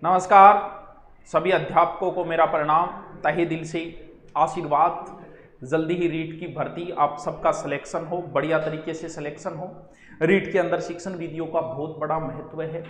नमस्कार, सभी अध्यापकों को मेरा प्रणाम, तहे दिल से आशीर्वाद। जल्दी ही रीट की भर्ती, आप सबका सिलेक्शन हो, बढ़िया तरीके से सिलेक्शन हो। रीट के अंदर शिक्षण विधियों का बहुत बड़ा महत्व है।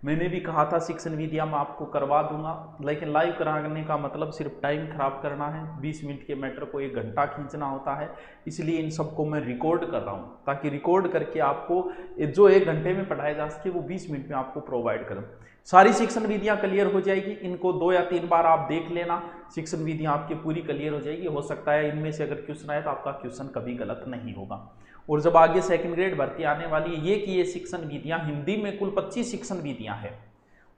मैंने भी कहा था शिक्षण विधियाँ मैं आपको करवा दूंगा, लेकिन लाइव कराने का मतलब सिर्फ टाइम खराब करना है। 20 मिनट के मैटर को 1 घंटा खींचना होता है, इसलिए इन सबको मैं रिकॉर्ड कर रहा हूँ, ताकि रिकॉर्ड करके आपको जो 1 घंटे में पढ़ाया जा सके वो 20 मिनट में आपको प्रोवाइड करूँ। सारी शिक्षण विधियाँ क्लियर हो जाएगी, इनको 2 या 3 बार आप देख लेना, शिक्षण विधियाँ आपकी पूरी क्लियर हो जाएगी। हो सकता है इनमें से अगर क्वेश्चन आए तो आपका क्वेश्चन कभी गलत नहीं होगा। और जब आगे सेकंड ग्रेड भर्ती आने वाली है, ये शिक्षण विधियाँ हिंदी में कुल 25 शिक्षण विधियाँ हैं,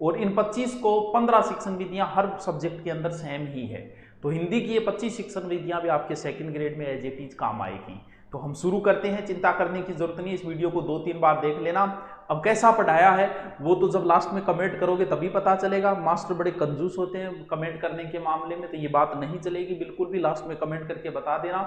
और इन 25 को 15 शिक्षण विधियाँ हर सब्जेक्ट के अंदर सेम ही है। तो हिंदी की ये 25 शिक्षण विधियाँ भी आपके सेकंड ग्रेड में एज इट इज काम आएगी। तो हम शुरू करते हैं, चिंता करने की जरूरत नहीं, इस वीडियो को 2-3 बार देख लेना। अब कैसा पढ़ाया है वो तो जब लास्ट में कमेंट करोगे तभी पता चलेगा। मास्टर बड़े कंजूस होते हैं कमेंट करने के मामले में, तो ये बात नहीं चलेगी बिल्कुल भी। लास्ट में कमेंट करके बता देना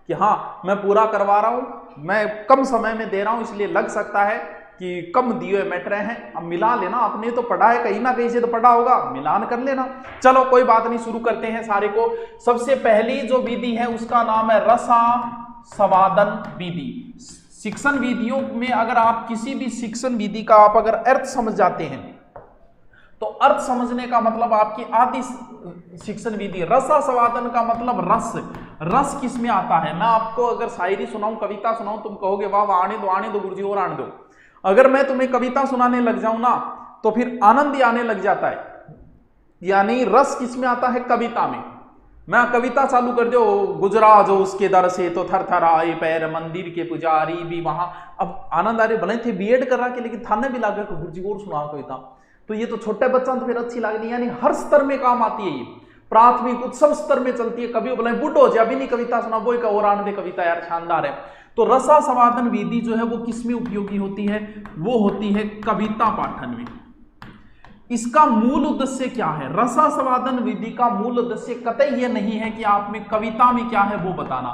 कि हाँ मैं पूरा करवा रहा हूँ, मैं कम समय में दे रहा हूँ, इसलिए लग सकता है कि कम दिए हुए मैटर हैं। अब मिला लेना, आपने तो पढ़ा है, कहीं ना कहीं से तो पढ़ा होगा, मिलान कर लेना। चलो कोई बात नहीं, शुरू करते हैं सारे को। सबसे पहली जो विधि है उसका नाम है रसा स्वादन विधि। शिक्षण विधियों में अगर आप किसी भी शिक्षण विधि का आप अगर अर्थ समझ जाते हैं तो अर्थ समझने का मतलब आपकी आदि शिक्षण विधि। रसा स्वादन का मतलब रस किस में आता है। मैं आपको अगर शायरी सुनाऊं, कविता सुनाऊं, तुम कहोगे वाह वाह आने दो गुरुजी और आने दो। अगर मैं तुम्हें कविता सुनाने लग जाऊं ना तो फिर आनंद ही आने लग जाता है। यानी रस किस में आता है, कविता में। मैं कविता चालू कर दो, गुजरा जो उसके दर से तो थर थर आए पैर, मंदिर के पुजारी भी वहां। अब आनंद आ रहे, भले थे बीएड कर रहा के, लेकिन थाने भी लागे गुरुजी और सुना कविता, तो ये तो छोटे बच्चा तो फिर अच्छी लगती है। यानी हर स्तर में काम आती है ये, प्राथमिक उच्च सब स्तर में चलती है। कभी बोले बुढ़ हो जाए अभी नहीं कविता सुना, वो एक और आनंद कविता यार शानदार है। तो रसा स्वादन विधि जो है वो किस में उपयोगी होती है, वो होती है कविता पाठन में। इसका मूल उद्देश्य क्या है, रसा स्वादन विधि का मूल उद्देश्य कतई ये नहीं है कि आप में कविता में क्या है वो बताना,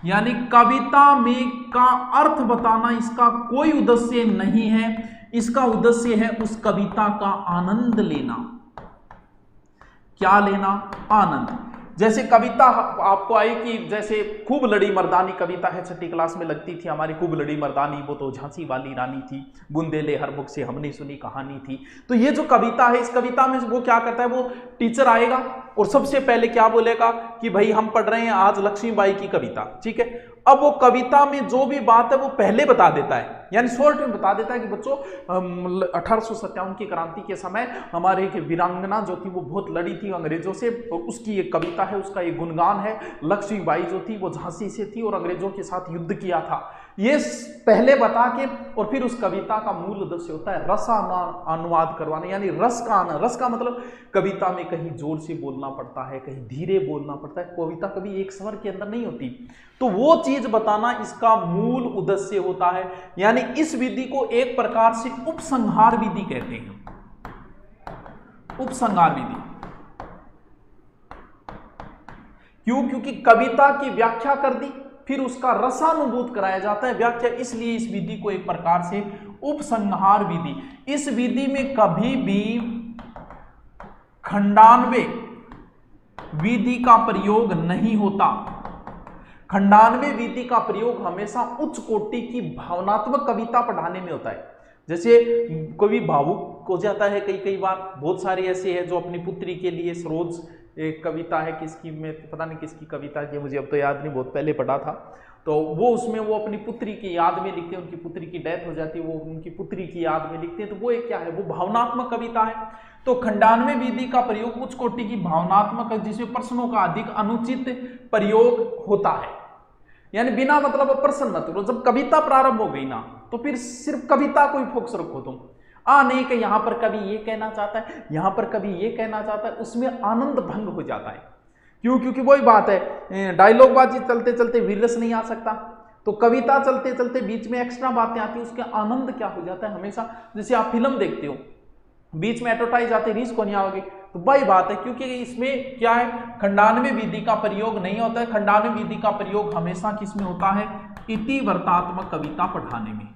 यानी कविता में का अर्थ बताना इसका कोई उद्देश्य नहीं है। इसका उद्देश्य है उस कविता का आनंद लेना। क्या लेना, आनंद। जैसे कविता आपको आई कि जैसे खूब लड़ी मर्दानी कविता है, 6ठी क्लास में लगती थी हमारी खूब लड़ी मर्दानी, वो तो झांसी वाली रानी थी, बुंदेले हर मुख से हमने सुनी कहानी थी। तो ये जो कविता है, इस कविता में वो क्या करता है, वो टीचर आएगा और सबसे पहले क्या बोलेगा कि भाई हम पढ़ रहे हैं आज लक्ष्मीबाई की कविता, ठीक है। अब वो कविता में जो भी बात है वो पहले बता देता है, यानी शॉर्ट में बता देता है कि बच्चों 1857 की क्रांति के समय हमारे एक वीरांगना जो थी वो बहुत लड़ी थी अंग्रेजों से, और उसकी एक कविता है, उसका एक गुणगान है। लक्ष्मीबाई जो थी वो झांसी से थी और अंग्रेजों के साथ युद्ध किया था, ये पहले बता के, और फिर उस कविता का मूल उद्देश्य होता है रसा अनुवाद करवाना, यानी रस का मतलब कविता में कहीं जोर से बोलना पड़ता है, कहीं धीरे बोलना पड़ता है, कविता कभी एक स्वर के अंदर नहीं होती, तो वो चीज बताना इसका मूल उद्देश्य होता है। यानी इस विधि को एक प्रकार से उपसंहार विधि कहते हैं, उपसंहार विधि। क्यों, क्योंकि कविता की व्याख्या कर दी फिर उसका रसानुभूत कराया जाता है, व्याख्या, इसलिए इस विधि को एक प्रकार से उपसंहार विधि। इस विधि में कभी भी खंडान्वय विधि का प्रयोग नहीं होता। खंडान्वय विधि का प्रयोग हमेशा उच्च कोटि की भावनात्मक कविता पढ़ाने में होता है। जैसे कोई भावुक हो जाता है कई बार, बहुत सारे ऐसे हैं जो अपनी पुत्री के लिए, सरोज एक कविता है किसकी, मैं पता नहीं किसकी कविता की, मुझे अब तो याद नहीं, बहुत पहले पढ़ा था, तो वो उसमें वो अपनी पुत्री की याद में लिखते हैं, उनकी पुत्री की डेथ हो जाती है, वो उनकी पुत्री की याद में लिखते हैं, तो वो एक क्या है, वो भावनात्मक कविता है। तो खंडान्वय विधि का प्रयोग उच्च कोटि की भावनात्मक, जिसमें प्रश्नों का अधिक अनुचित प्रयोग होता है, यानी बिना मतलब प्रश्न मत, जब कविता प्रारंभ हो गई ना तो फिर सिर्फ कविता को ही फोकस रखो तुम, नहीं कि यहां पर कभी ये कहना चाहता है, यहां पर कभी ये कहना चाहता है, उसमें आनंद भंग हो जाता है। क्यों, क्योंकि वही बात है, डायलॉग बाजी चलते चलते वीररस नहीं आ सकता, तो कविता चलते चलते बीच में एक्स्ट्रा बातें आती है, उसके आनंद क्या हो जाता है हमेशा। जैसे आप फिल्म देखते हो, बीच में एडवर्टाइज आते, रीस को नहीं आओगे, तो वही बात है, क्योंकि इसमें क्या है, खंडान्वय विधि का प्रयोग नहीं होता है। खंडान्वय विधि का प्रयोग हमेशा किस में होता है, इतिवर्तात्मक कविता पढ़ाने में,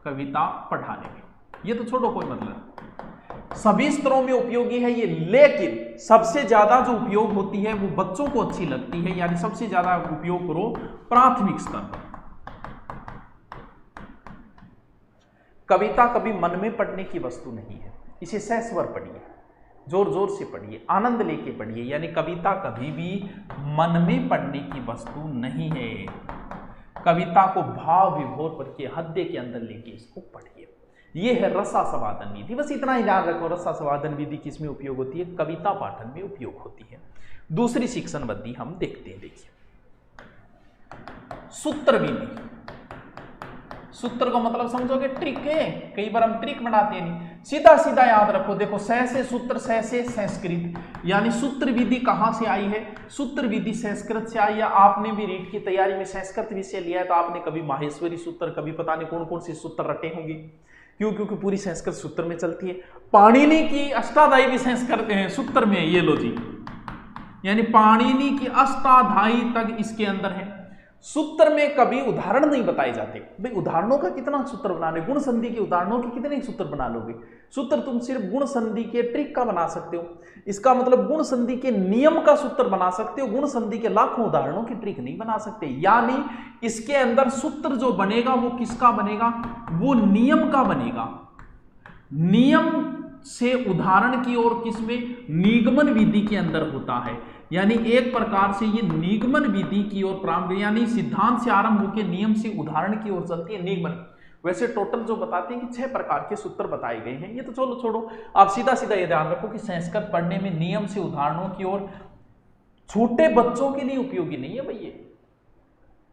कविता पढ़ाने में। ये तो छोड़ो कोई मतलब, सभी स्तरों में उपयोगी है ये, लेकिन सबसे ज्यादा जो उपयोग होती है वो बच्चों को अच्छी लगती है, यानी सबसे ज्यादा उपयोग करो प्राथमिक स्तर पर। कविता कभी मन में पढ़ने की वस्तु नहीं है, इसे सहस्वर पढ़िए, जोर जोर से पढ़िए, आनंद लेके पढ़िए, यानी कविता कभी भी मन में पढ़ने की वस्तु नहीं है। कविता को भाव विभोर करके हृदय के अंदर लेके इसको पढ़िए। ये है रसास्वादन विधि। बस इतना ही ध्यान रखो, रसास्वादन विधि किसमें उपयोग होती है? कविता पाठन में उपयोग होती है। दूसरी शिक्षण विधि हम देखते हैं। देखिए सूत्र विधि। सूत्र का मतलब समझोगे ट्रिक है, कई बार हम ट्रिक बनाते हैं नहीं, सीधा सीधा याद रखो। देखो स से सूत्र, स से संस्कृत, यानी सूत्र विधि कहां से आई है? सूत्र विधि संस्कृत से आई है। आपने भी रीट की तैयारी में संस्कृत विषय लिया है तो आपने कभी माहेश्वरी सूत्र, कभी पता नहीं कौन कौन से सूत्र रटे होंगे। क्यों? क्योंकि पूरी संस्कृत सूत्र में चलती है। पाणिनि की अष्टाध्यायी भी संस्कृत सूत्र में है, ये लो जी, यानी पाणिनि की अष्टाध्यायी तक इसके अंदर है। सूत्र में कभी उदाहरण नहीं बताए जाते। भाई उदाहरणों का कितना सूत्र बनाने, गुण संधि के उदाहरणों के कितने सूत्र बना लोगे? सूत्र तुम सिर्फ गुण संधि के ट्रिक का बना सकते हो, इसका मतलब गुण संधि के नियम का सूत्र बना सकते हो, गुण संधि के लाखों उदाहरणों की ट्रिक नहीं बना सकते। यानी इसके अंदर सूत्र जो बनेगा वो किसका बनेगा? वो नियम का बनेगा। नियम से उदाहरण की ओर किसमें? निगमन विधि के अंदर होता है। यानी एक प्रकार से ये निगमन विधि की ओर प्रारंभ, यानी सिद्धांत से आरंभ होकर नियम से उदाहरण की ओर चलती है निगमन। वैसे टोटल जो बताते हैं कि 6 प्रकार के सूत्र बताए गए हैं, ये तो चलो छोड़ो, आप सीधा सीधा ये ध्यान रखो कि संस्कृत पढ़ने में नियम से उदाहरणों की ओर छोटे बच्चों के लिए उपयोगी नहीं है। भैया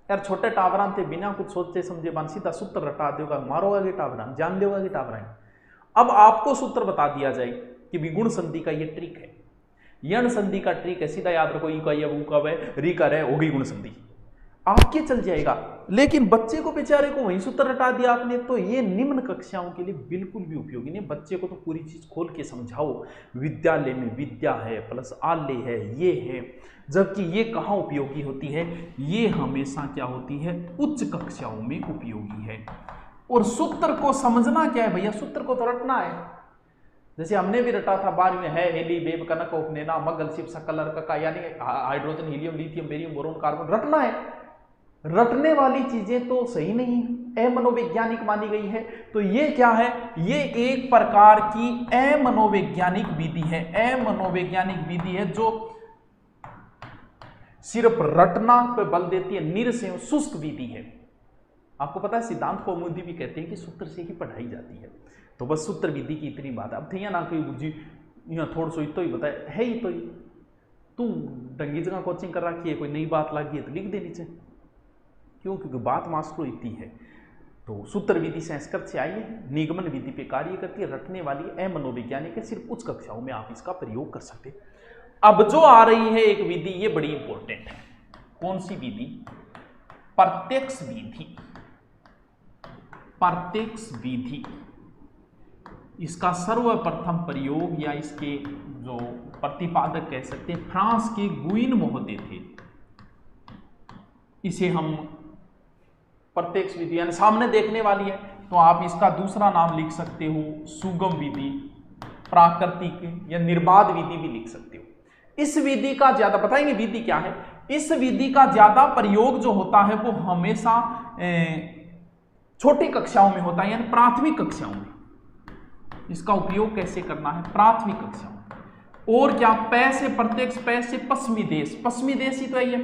यार छोटे टावरान थे, बिना कुछ सोचते समझे बन सीधा सूत्र रटा दोगा, मारोगे टावरान, जान दोगा कि टावरान। अब आपको सूत्र बता दिया जाए कि विगुण संधि का ये ट्रिक है, यण संधि का ट्रिक है, सीधा याद रखो, ई का या ऊ का वे री का रे, होगी गुण संधि, आपके चल जाएगा। लेकिन बच्चे को बेचारे को वही सूत्र रटा दिया आपने, तो ये निम्न कक्षाओं के लिए बिल्कुल भी उपयोगी नहीं। बच्चे को तो पूरी चीज खोल के समझाओ, विद्यालय में विद्या है प्लस आलय है, ये है, जबकि ये कहाँ उपयोगी होती है? ये हमेशा क्या होती है? उच्च कक्षाओं में उपयोगी है। और सूत्र को समझना क्या है भैया? सूत्र को तो रटना है। जैसे हमने भी रटा था 12वीं में, है हेली बेब कनक उपनेना मगल शिव सकल का, यानी hydrogen helium lithium barium boron carbon, रटना है। रटने वाली चीजें तो सही नहीं है, अमनोवैज्ञानिक मानी गई है। तो ये क्या है? ये एक प्रकार की अमनोवैज्ञानिक विधि है, अमनोवैज्ञानिक विधि है जो सिर्फ रटना पे बल देती है, निरसेव शुष्क विधि है। आपको पता है सिद्धांत कौमुदी भी कहते हैं कि सूत्र से ही पढ़ाई जाती है। तो बस सूत्र विधि की इतनी बात। अब थे ना कोई गुरुजी यहाँ थोड़ा सो तो ही बताए है, ही तो ही तू डंगी जगह कोचिंग कर रखी है, कोई नई बात लगी है तो लिख दे नीचे। क्यों? क्योंकि बात मास्टर इतनी है। तो सूत्र विधि संस्कृत से आई है, निगमन विधि पे कार्य करती है, रटने वाली अमनोवैज्ञानिक है, सिर्फ उच्च कक्षाओं में आप इसका प्रयोग कर सकते। अब जो आ रही है एक विधि, ये बड़ी इंपॉर्टेंट है। कौन सी विधि? प्रत्यक्ष विधि। प्रत्यक्ष विधि, इसका सर्वप्रथम प्रयोग या इसके जो प्रतिपादक कह सकते हैं फ्रांस के गुइन महोदय थे। इसे हम प्रत्यक्ष विधि यानी सामने देखने वाली है, तो आप इसका दूसरा नाम लिख सकते हो सुगम विधि, प्राकृतिक या निर्बाध विधि भी लिख सकते हो। इस विधि का ज्यादा बताएंगे विधि क्या है। इस विधि का ज्यादा प्रयोग जो होता है वो हमेशा छोटी कक्षाओं में होता है, यानी प्राथमिक कक्षाओं में। इसका उपयोग कैसे करना है? प्राथमिक कक्षाओं में। और क्या? पै से प्रत्यक्ष, पै से पश्चिमी देश, पश्चिमी देश ही तो है ये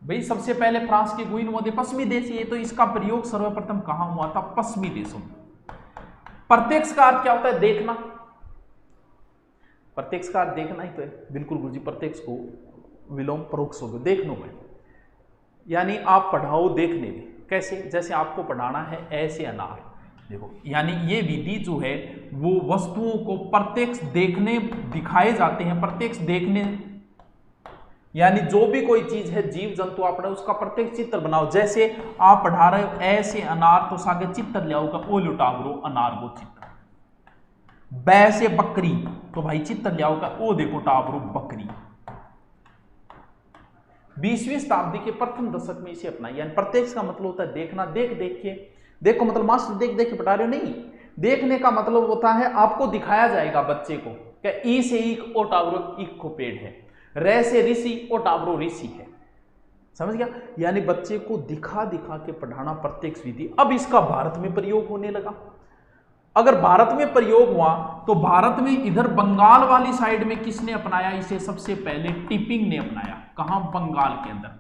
भाई। सबसे पहले फ्रांस के गुइन महोदय पश्चिमी देश, ये तो इसका प्रयोग सर्वप्रथम कहां हुआ था? पश्चिमी देशों में। प्रत्यक्ष का अर्थ क्या होता है? देखना। प्रत्यक्ष का अर्थ देखना ही तो है। बिल्कुल गुरुजी, प्रत्यक्ष को विलोम परोक्ष हो गया, देखने में, यानी आप पढ़ाओ देखने में। कैसे? जैसे आपको पढ़ाना है ऐसे अनार, देखो, यानी ये विधि जो है वो वस्तुओं को प्रत्यक्ष देखने दिखाए जाते हैं। प्रत्यक्ष देखने यानी जो भी कोई चीज है, जीव जंतु आप पढ़ाओ उसका प्रत्यक्ष चित्र बनाओ। जैसे आप पढ़ा रहे हो ऐसे अनार, तो सागे चित्र ले आओगे, ओ लुटावरो अनार को चित्र। बै से बकरी, तो भाई चित्र ले आओगे, ओ देखो टावरो बकरी। 20वीं शताब्दी के प्रथम दशक में इसे अपनाया। यानी प्रत्यक्ष का मतलब होता है देखना, देख देख के। देखो मतलब मास्टर देख देख के पढ़ा रहे हो नहीं, देखने का मतलब होता है आपको दिखाया जाएगा बच्चे को कि ई से ईक ओ टावरो ईक को पेड़ है, रे से ऋषि ओ टावरो ऋषि है। समझ गया? यानी बच्चे को दिखा दिखा के पढ़ाना प्रत्यक्ष विधि। अब इसका भारत में प्रयोग होने लगा। अगर भारत में प्रयोग हुआ तो भारत में इधर बंगाल वाली साइड में किसने अपनाया इसे? सबसे पहले टिपिंग ने अपनाया। कहां? बंगाल के अंदर।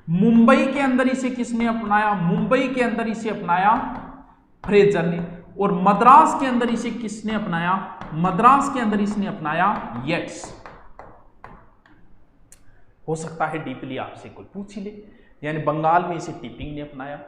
मुंबई के अंदर इसे किसने अपनाया? मुंबई के अंदर इसे अपनाया फ्रेजर ने। और मद्रास के अंदर इसे किसने अपनाया? मद्रास के अंदर इसने अपनाया येट्स। हो सकता है डीपली आपसे कोई पूछ ही ले। यानी बंगाल में इसे टिपिंग ने अपनाया,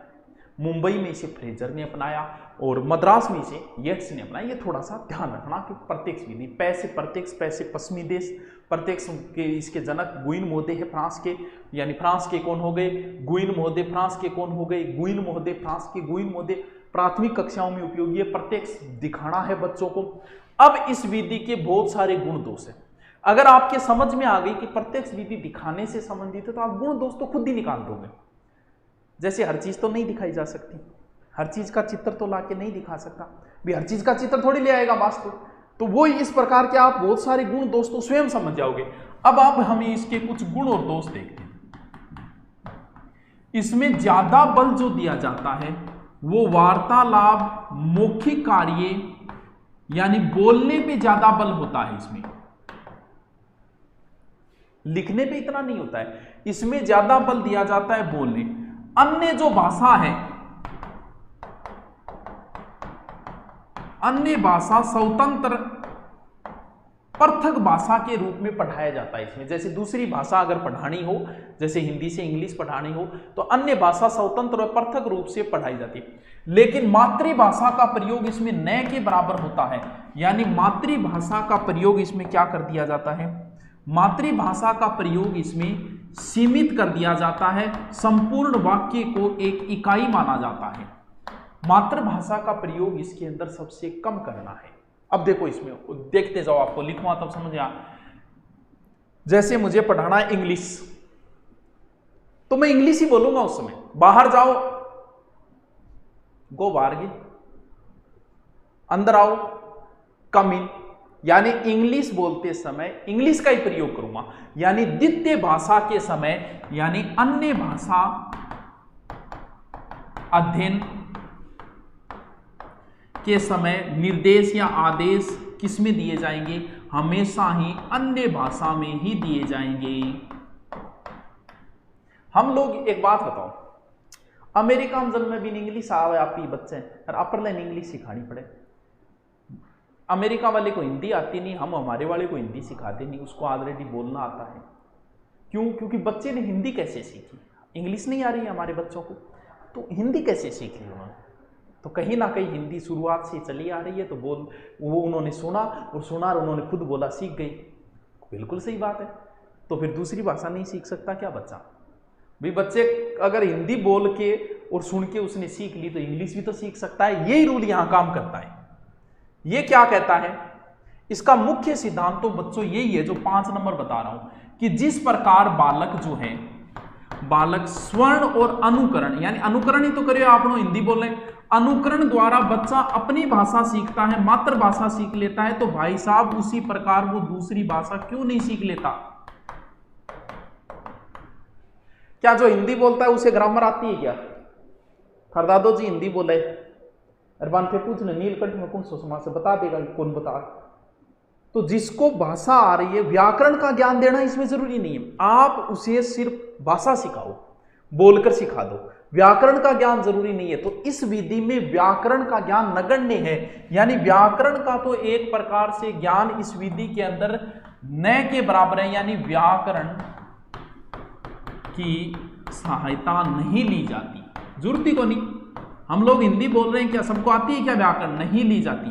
मुंबई में इसे फ्रेजर ने अपनाया और मद्रास में इसे येट्स ने अपनाया। ये थोड़ा सा ध्यान रखना कि प्रत्यक्ष विधि, पैसे प्रत्यक्ष, पैसे पश्चिमी देश, प्रत्यक्ष के इसके जनक गुइन महोदय है फ्रांस के। यानी फ्रांस के कौन हो गए? गुइन महोदय। फ्रांस के कौन हो गए? गुइन महोदय। फ्रांस के गुइन महोदय प्राथमिक कक्षाओं में उपयोगी है, प्रत्यक्ष दिखाना है बच्चों को। अब इस विधि के बहुत सारे गुण दोष है। अगर आपके समझ में आ गई कि प्रत्यक्ष विधि दिखाने से संबंधित है तो आप गुण दोष तो खुद ही निकाल दोगे। जैसे हर चीज तो नहीं दिखाई जा सकती, हर चीज का चित्र तो लाके नहीं दिखा सकता, भी हर चीज का चित्र थोड़ी ले आएगा वास्तु। तो वो इस प्रकार के आप बहुत सारे गुण दोष तो स्वयं समझ जाओगे। अब आप हमें इसके कुछ गुण और दोष देखते हैं। इसमें ज्यादा बल जो दिया जाता है वो वार्तालाप, मौखिक कार्य यानी बोलने पे ज्यादा बल होता है इसमें, लिखने पे इतना नहीं होता है। इसमें ज्यादा बल दिया जाता है बोलने। अन्य जो भाषा है, अन्य भाषा स्वतंत्र पृथक भाषा के रूप में पढ़ाया जाता है इसमें। जैसे दूसरी भाषा अगर पढ़ानी हो, जैसे हिंदी से इंग्लिश पढ़ानी हो, तो अन्य भाषा स्वतंत्र और पृथक रूप से पढ़ाई जाती है। लेकिन मातृभाषा का प्रयोग इसमें न के बराबर होता है। यानी मातृभाषा का प्रयोग इसमें क्या कर दिया जाता है? मातृभाषा का प्रयोग इसमें सीमित कर दिया जाता है, संपूर्ण वाक्य को एक इकाई माना जाता है। मातृभाषा का प्रयोग इसके अंदर सबसे कम करना है। अब देखो इसमें देखते जाओ, आपको लिखवा तब समझ आ। जैसे मुझे पढ़ाना है इंग्लिश, तो मैं इंग्लिश ही बोलूंगा उस समय। बाहर जाओ, गो बाहर गे, अंदर आओ, कम इन। यानी इंग्लिश बोलते समय इंग्लिश का ही प्रयोग करूंगा। यानी द्वितीय भाषा के समय, यानी अन्य भाषा अध्ययन के समय निर्देश या आदेश किसमें दिए जाएंगे? हमेशा ही अन्य भाषा में ही दिए जाएंगे। हम लोग एक बात बताओ, अमेरिका में जन्म में भी इंग्लिश आवे आपकी बच्चे और अपर लाइन इंग्लिश सिखानी पड़े। अमेरिका वाले को हिंदी आती नहीं, हम हमारे वाले को हिंदी सिखाते नहीं, उसको ऑलरेडी बोलना आता है। क्यों? क्योंकि बच्चे ने हिंदी कैसे सीखी? इंग्लिश नहीं आ रही है हमारे बच्चों को, तो हिंदी कैसे सीख ली उन्होंने? तो कहीं ना कहीं हिंदी शुरुआत से चली आ रही है, तो वो उन्होंने सुना और उन्होंने खुद बोला, सीख गई। बिल्कुल सही बात है। तो फिर दूसरी भाषा नहीं सीख सकता क्या बच्चा? भाई बच्चे अगर हिंदी बोल के और सुन के उसने सीख ली तो इंग्लिश भी तो सीख सकता है। यही रूल यहां काम करता है। ये क्या कहता है? इसका मुख्य सिद्धांत तो बच्चों यही है जो 5 नंबर बता रहा हूं कि जिस प्रकार बालक जो है, बालक स्वर्ण और अनुकरण, यानी अनुकरण ही तो करिए आप लोग हिंदी बोल रहे, अनुकरण द्वारा बच्चा अपनी भाषा सीखता है, मातृभाषा सीख लेता है। तो भाई साहब उसी प्रकार वो दूसरी भाषा क्यों नहीं सीख लेता? क्या जो हिंदी बोलता है उसे ग्रामर आती है क्या? फरदादो जी हिंदी बोले, अरबान पे पूछ ले नीलकंठ में कौन सा समास से बता देगा, कौन बता। तो जिसको भाषा आ रही है, व्याकरण का ज्ञान देना इसमें जरूरी नहीं है। आप उसे सिर्फ भाषा सिखाओ, बोलकर सिखा दो, व्याकरण का ज्ञान जरूरी नहीं है। तो इस विधि में व्याकरण का ज्ञान नगण्य है। यानी व्याकरण का तो एक प्रकार से ज्ञान इस विधि के अंदर न के बराबर है। यानी व्याकरण की सहायता नहीं ली जाती, जरूरत ही को नहीं। हम लोग हिंदी बोल रहे हैं, क्या सबको आती है क्या व्याकरण? नहीं ली जाती।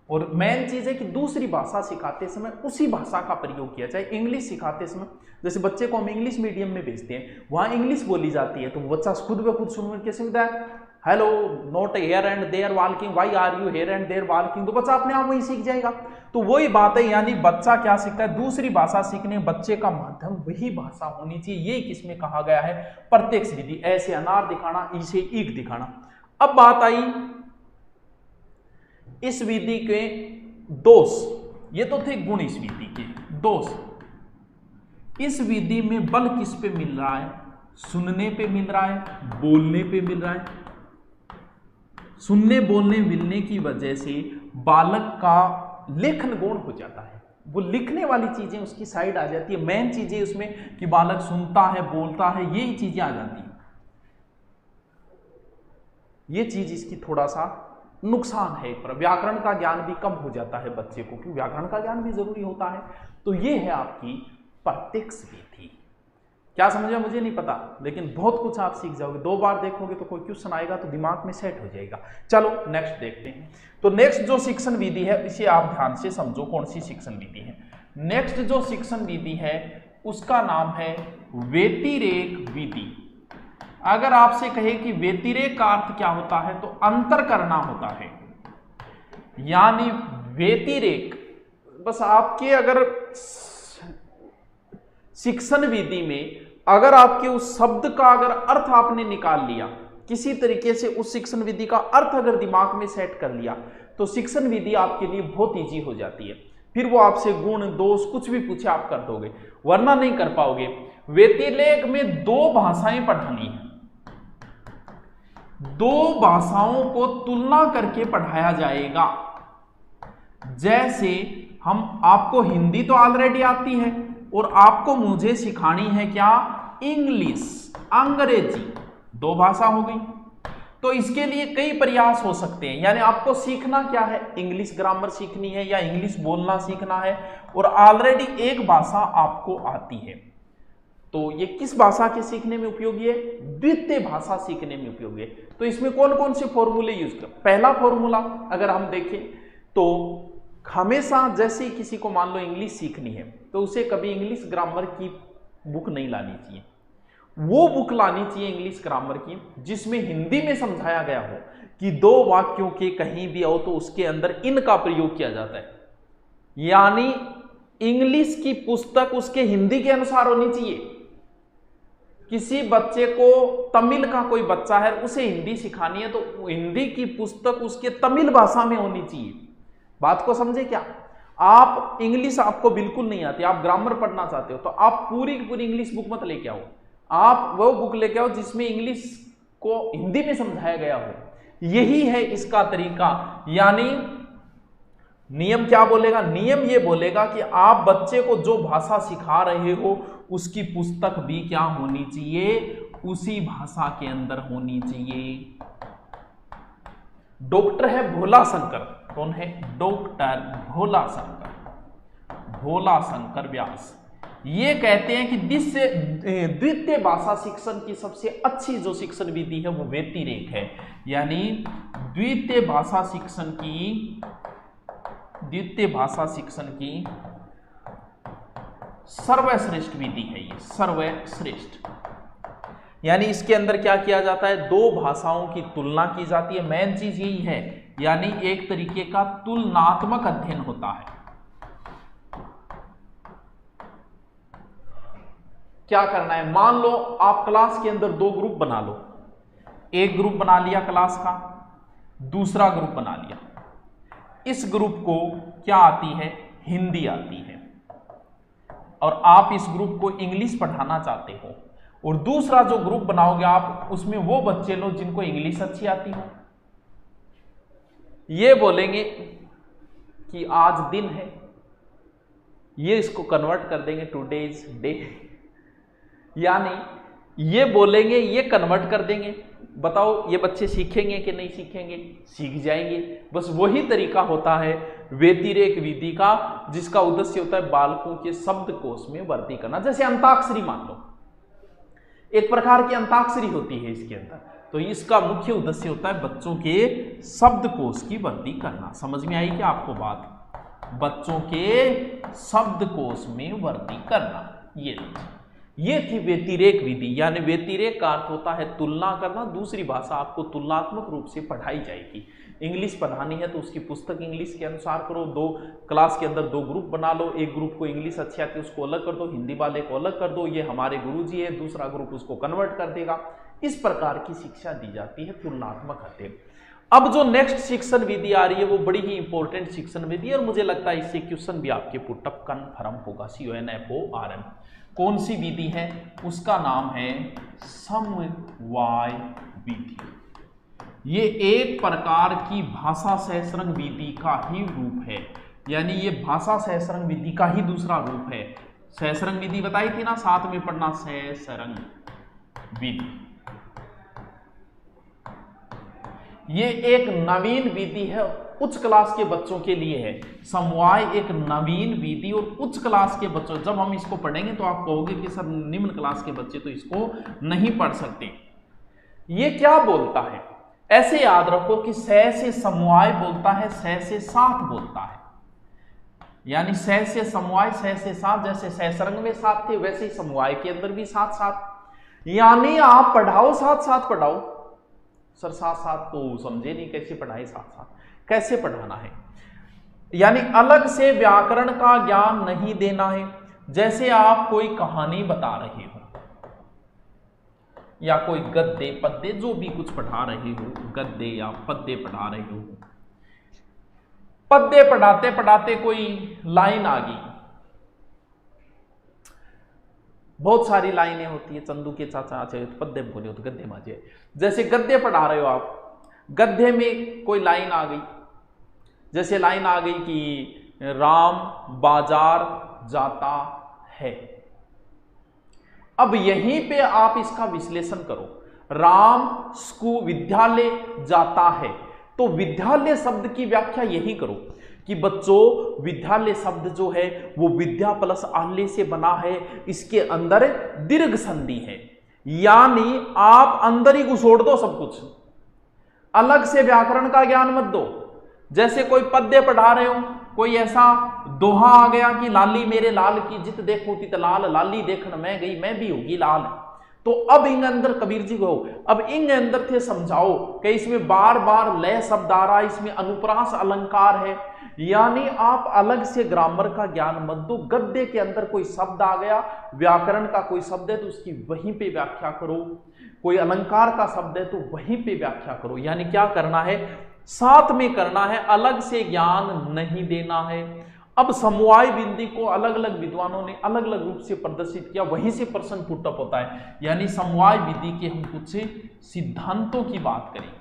और मेन चीज है कि दूसरी भाषा सिखाते समय उसी भाषा का प्रयोग किया जाए। इंग्लिश सिखाते समय, जैसे बच्चे को हम इंग्लिश मीडियम में भेजते हैं, वहां इंग्लिश बोली जाती है, तो बच्चा खुद ब खुद सुन के सीखता है, hello not here and there walking, why are you here and there walking. तो बच्चा अपने आप वही सीख जाएगा। तो वही बात है, यानी बच्चा क्या सीखता है? दूसरी भाषा सीखने बच्चे का माध्यम वही भाषा होनी चाहिए। यही किसमें कहा गया है? प्रत्यक्ष विधि। ऐसे अनार दिखाना, इसे ईख दिखाना। अब बात आई इस विधि के दोष, ये तो थे गुण इस विधि के, दोष, इस विधि में बल किस पे मिल रहा है? सुनने पे मिल रहा है, बोलने पे मिल रहा है। सुनने बोलने मिलने की वजह से बालक का लेखन गुण हो जाता है, वो लिखने वाली चीजें उसकी साइड आ जाती है, मेन चीजें उसमें कि बालक सुनता है, बोलता है, यही चीजें आ जाती है। ये चीज इसकी थोड़ा सा नुकसान है, पर व्याकरण का ज्ञान भी कम हो जाता है बच्चे को, क्योंकि व्याकरण का ज्ञान भी जरूरी होता है। तो ये है आपकी प्रत्यक्ष विधि। क्या समझा मुझे नहीं पता, लेकिन बहुत कुछ आप सीख जाओगे। 2 बार देखोगे तो कोई क्वेश्चन आएगा तो दिमाग में सेट हो जाएगा। चलो नेक्स्ट देखते हैं। तो नेक्स्ट जो शिक्षण विधि है इसे आप ध्यान से समझो, कौन सी शिक्षण विधि है। नेक्स्ट जो शिक्षण विधि है उसका नाम है व्यतिरेक विधि। अगर आपसे कहे कि व्यतिरेक का अर्थ क्या होता है, तो अंतर करना होता है, यानी व्यतिरेक। बस आपके अगर शिक्षण विधि में अगर आपके उस शब्द का अगर अर्थ आपने निकाल लिया, किसी तरीके से उस शिक्षण विधि का अर्थ अगर दिमाग में सेट कर लिया, तो शिक्षण विधि आपके लिए बहुत इजी हो जाती है। फिर वो आपसे गुण दोष कुछ भी पूछे आप कर दोगे, वरना नहीं कर पाओगे। व्यतिरेक में 2 भाषाएं पढ़ानी है, 2 भाषाओं को तुलना करके पढ़ाया जाएगा। जैसे हम, आपको हिंदी तो ऑलरेडी आती है और आपको मुझे सिखानी है क्या? इंग्लिश, अंग्रेजी, 2 भाषा हो गई। तो इसके लिए कई प्रयास हो सकते हैं, यानी आपको सीखना क्या है? इंग्लिश ग्रामर सीखनी है या इंग्लिश बोलना सीखना है, और ऑलरेडी एक भाषा आपको आती है। तो ये किस भाषा के सीखने में उपयोगी है? द्वितीय भाषा सीखने में उपयोगी है। तो इसमें कौन कौन से फॉर्मूले यूज कर? पहला फॉर्मूला अगर हम देखें तो हमेशा जैसे किसी को मान लो इंग्लिश सीखनी है, तो उसे कभी इंग्लिश ग्रामर की बुक नहीं लानी चाहिए। वो बुक लानी चाहिए इंग्लिश ग्रामर की जिसमें हिंदी में समझाया गया हो कि 2 वाक्यों के कहीं भी आओ तो उसके अंदर इन का प्रयोग किया जाता है। यानी इंग्लिश की पुस्तक उसके हिंदी के अनुसार होनी चाहिए। किसी बच्चे को, तमिल का कोई बच्चा है, उसे हिंदी सिखानी है, तो हिंदी की पुस्तक उसके तमिल भाषा में होनी चाहिए। बात को समझे क्या? आप इंग्लिश आपको बिल्कुल नहीं आती, आप ग्रामर पढ़ना चाहते हो, तो आप पूरी की पूरी इंग्लिश बुक मत लेके आओ, आप वो बुक लेके आओ जिसमें इंग्लिश को हिंदी में समझाया गया हो। यही है इसका तरीका। यानी नियम क्या बोलेगा? नियम ये बोलेगा कि आप बच्चे को जो भाषा सिखा रहे हो उसकी पुस्तक भी क्या होनी चाहिए? उसी भाषा के अंदर होनी चाहिए। डॉक्टर है भोला शंकर, कौन है? डॉक्टर भोला शंकर, भोला शंकर व्यास। ये कहते हैं कि द्वितीय भाषा शिक्षण की सबसे अच्छी जो शिक्षण विधि है वो व्यतिरेक है, यानी द्वितीय भाषा शिक्षण की सर्वश्रेष्ठ विधि है ये, सर्वश्रेष्ठ। यानी इसके अंदर क्या किया जाता है? 2 भाषाओं की तुलना की जाती है। मेन चीज यही है, यानी एक तरीके का तुलनात्मक अध्ययन होता है। क्या करना है? मान लो आप क्लास के अंदर 2 ग्रुप बना लो, एक ग्रुप बना लिया क्लास का, दूसरा ग्रुप बना लिया। इस ग्रुप को क्या आती है? हिंदी आती है, और आप इस ग्रुप को इंग्लिश पढ़ाना चाहते हो, और दूसरा जो ग्रुप बनाओगे आप उसमें वो बच्चे लो जिनको इंग्लिश अच्छी आती हो। ये बोलेंगे कि आज दिन है, ये इसको कन्वर्ट कर देंगे टुडेज डे, यानी ये बोलेंगे ये कन्वर्ट कर देंगे। बताओ ये बच्चे सीखेंगे कि नहीं सीखेंगे? सीख जाएंगे। बस वही तरीका होता है व्यतिरेक विधि का, जिसका उद्देश्य होता है बालकों के शब्दकोश में वृद्धि करना। जैसे अंताक्षरी मान लो, एक प्रकार की अंताक्षरी होती है इसके अंदर, तो इसका मुख्य उद्देश्य होता है बच्चों के शब्दकोश की वृद्धि करना। समझ में आई क्या आपको बात? बच्चों के शब्दकोश में वृद्धि करना, ये थी व्यतिरेक विधि। यानी व्यतिरेक का अर्थ होता है तुलना करना। दूसरी भाषा आपको तुलनात्मक रूप से पढ़ाई जाएगी। इंग्लिश पढ़ानी है तो उसकी पुस्तक इंग्लिश के अनुसार करो। 2 क्लास के अंदर 2 ग्रुप बना लो, एक ग्रुप को इंग्लिश अच्छी आती है उसको अलग कर दो, हिंदी वाले को अलग कर दो, ये हमारे गुरुजी है, दूसरा ग्रुप उसको कन्वर्ट कर देगा। इस प्रकार की शिक्षा दी जाती है तुलनात्मक अध्ययन। अब जो नेक्स्ट शिक्षण विधि आ रही है वो बड़ी ही इंपॉर्टेंट शिक्षण विधि है और मुझे लगता है इससे क्वेश्चन भी आपके पुटअप कन्फर्म होगा। CONFORM कौन सी विधि है? उसका नाम है समवाय विधि। ये एक प्रकार की भाषा सहस्रंग विधि का ही रूप है, यानी ये भाषा सहस्रंग विधि का ही दूसरा रूप है। सहस्रंग विधि बताई थी ना, साथ में पढ़ना सहस्रंग विधि। ये एक नवीन विधि है, उच्च क्लास के बच्चों के लिए है। समवाय एक नवीन विधि और उच्च क्लास के बच्चों, जब हम इसको पढ़ेंगे तो आप कहोगे कि सर निम्न क्लास के बच्चे तो इसको नहीं पढ़ सकते। ये क्या बोलता है? ऐसे याद रखो कि सह से समवाय बोलता है, सह से साथ बोलता है, यानी सह से समवाय, सह से साथ। जैसे सहस्रंग में साथ थे वैसे ही समवाय के अंदर भी साथ साथ, यानी आप पढ़ाओ साथ साथ पढ़ाओ। सर साथ साथ तो समझे नहीं, कैसे पढ़ाए साथ साथ? कैसे पढ़ाना है? यानी अलग से व्याकरण का ज्ञान नहीं देना है। जैसे आप कोई कहानी बता रहे हो या कोई गद्य पद्य जो भी कुछ पढ़ा रहे हो, गद्य या पद्य पढ़ा रहे हो, पद्य पढ़ाते पढ़ाते कोई लाइन आ गई। बहुत सारी लाइनें होती है, चंदू के चाचा आचे तो पद्य में बोले हो तो गद्य माजे। जैसे गद्य पढ़ा रहे हो आप, गद्य में कोई लाइन आ गई, जैसे लाइन आ गई कि राम बाजार जाता है। अब यहीं पे आप इसका विश्लेषण करो। राम स्कूल विद्यालय जाता है, तो विद्यालय शब्द की व्याख्या यही करो कि बच्चों विद्यालय शब्द जो है वो विद्या प्लस आल्य से बना है, इसके अंदर दीर्घ संधि है। यानी आप अंदर ही घुसोड़ दो सब कुछ, अलग से व्याकरण का ज्ञान मत दो। जैसे कोई पद्य पढ़ा रहे हो, कोई ऐसा दोहा आ गया कि लाली मेरे लाल की जित देखो तित लाल, लाली देखन मैं गई मैं भी होगी लाल। तो अब इन अंदर कबीर जी को अब इन अंदर थे समझाओ कि इसमें बार बार लय शब्द आ रहा है, इसमें अनुप्रास अलंकार है, यानी आप अलग से ग्रामर का ज्ञान मत दो। गद्य के अंदर कोई शब्द आ गया, व्याकरण का कोई शब्द है तो उसकी वहीं पे व्याख्या करो, कोई अलंकार का शब्द है तो वहीं पे व्याख्या करो। यानी क्या करना है? साथ में करना है, अलग से ज्ञान नहीं देना है। अब समवाय विधि को अलग अलग विद्वानों ने अलग अलग रूप से प्रदर्शित किया, वहीं से प्रश्न पुटअप होता है। यानी समवाय विधि के हम कुछ सिद्धांतों की बात करें।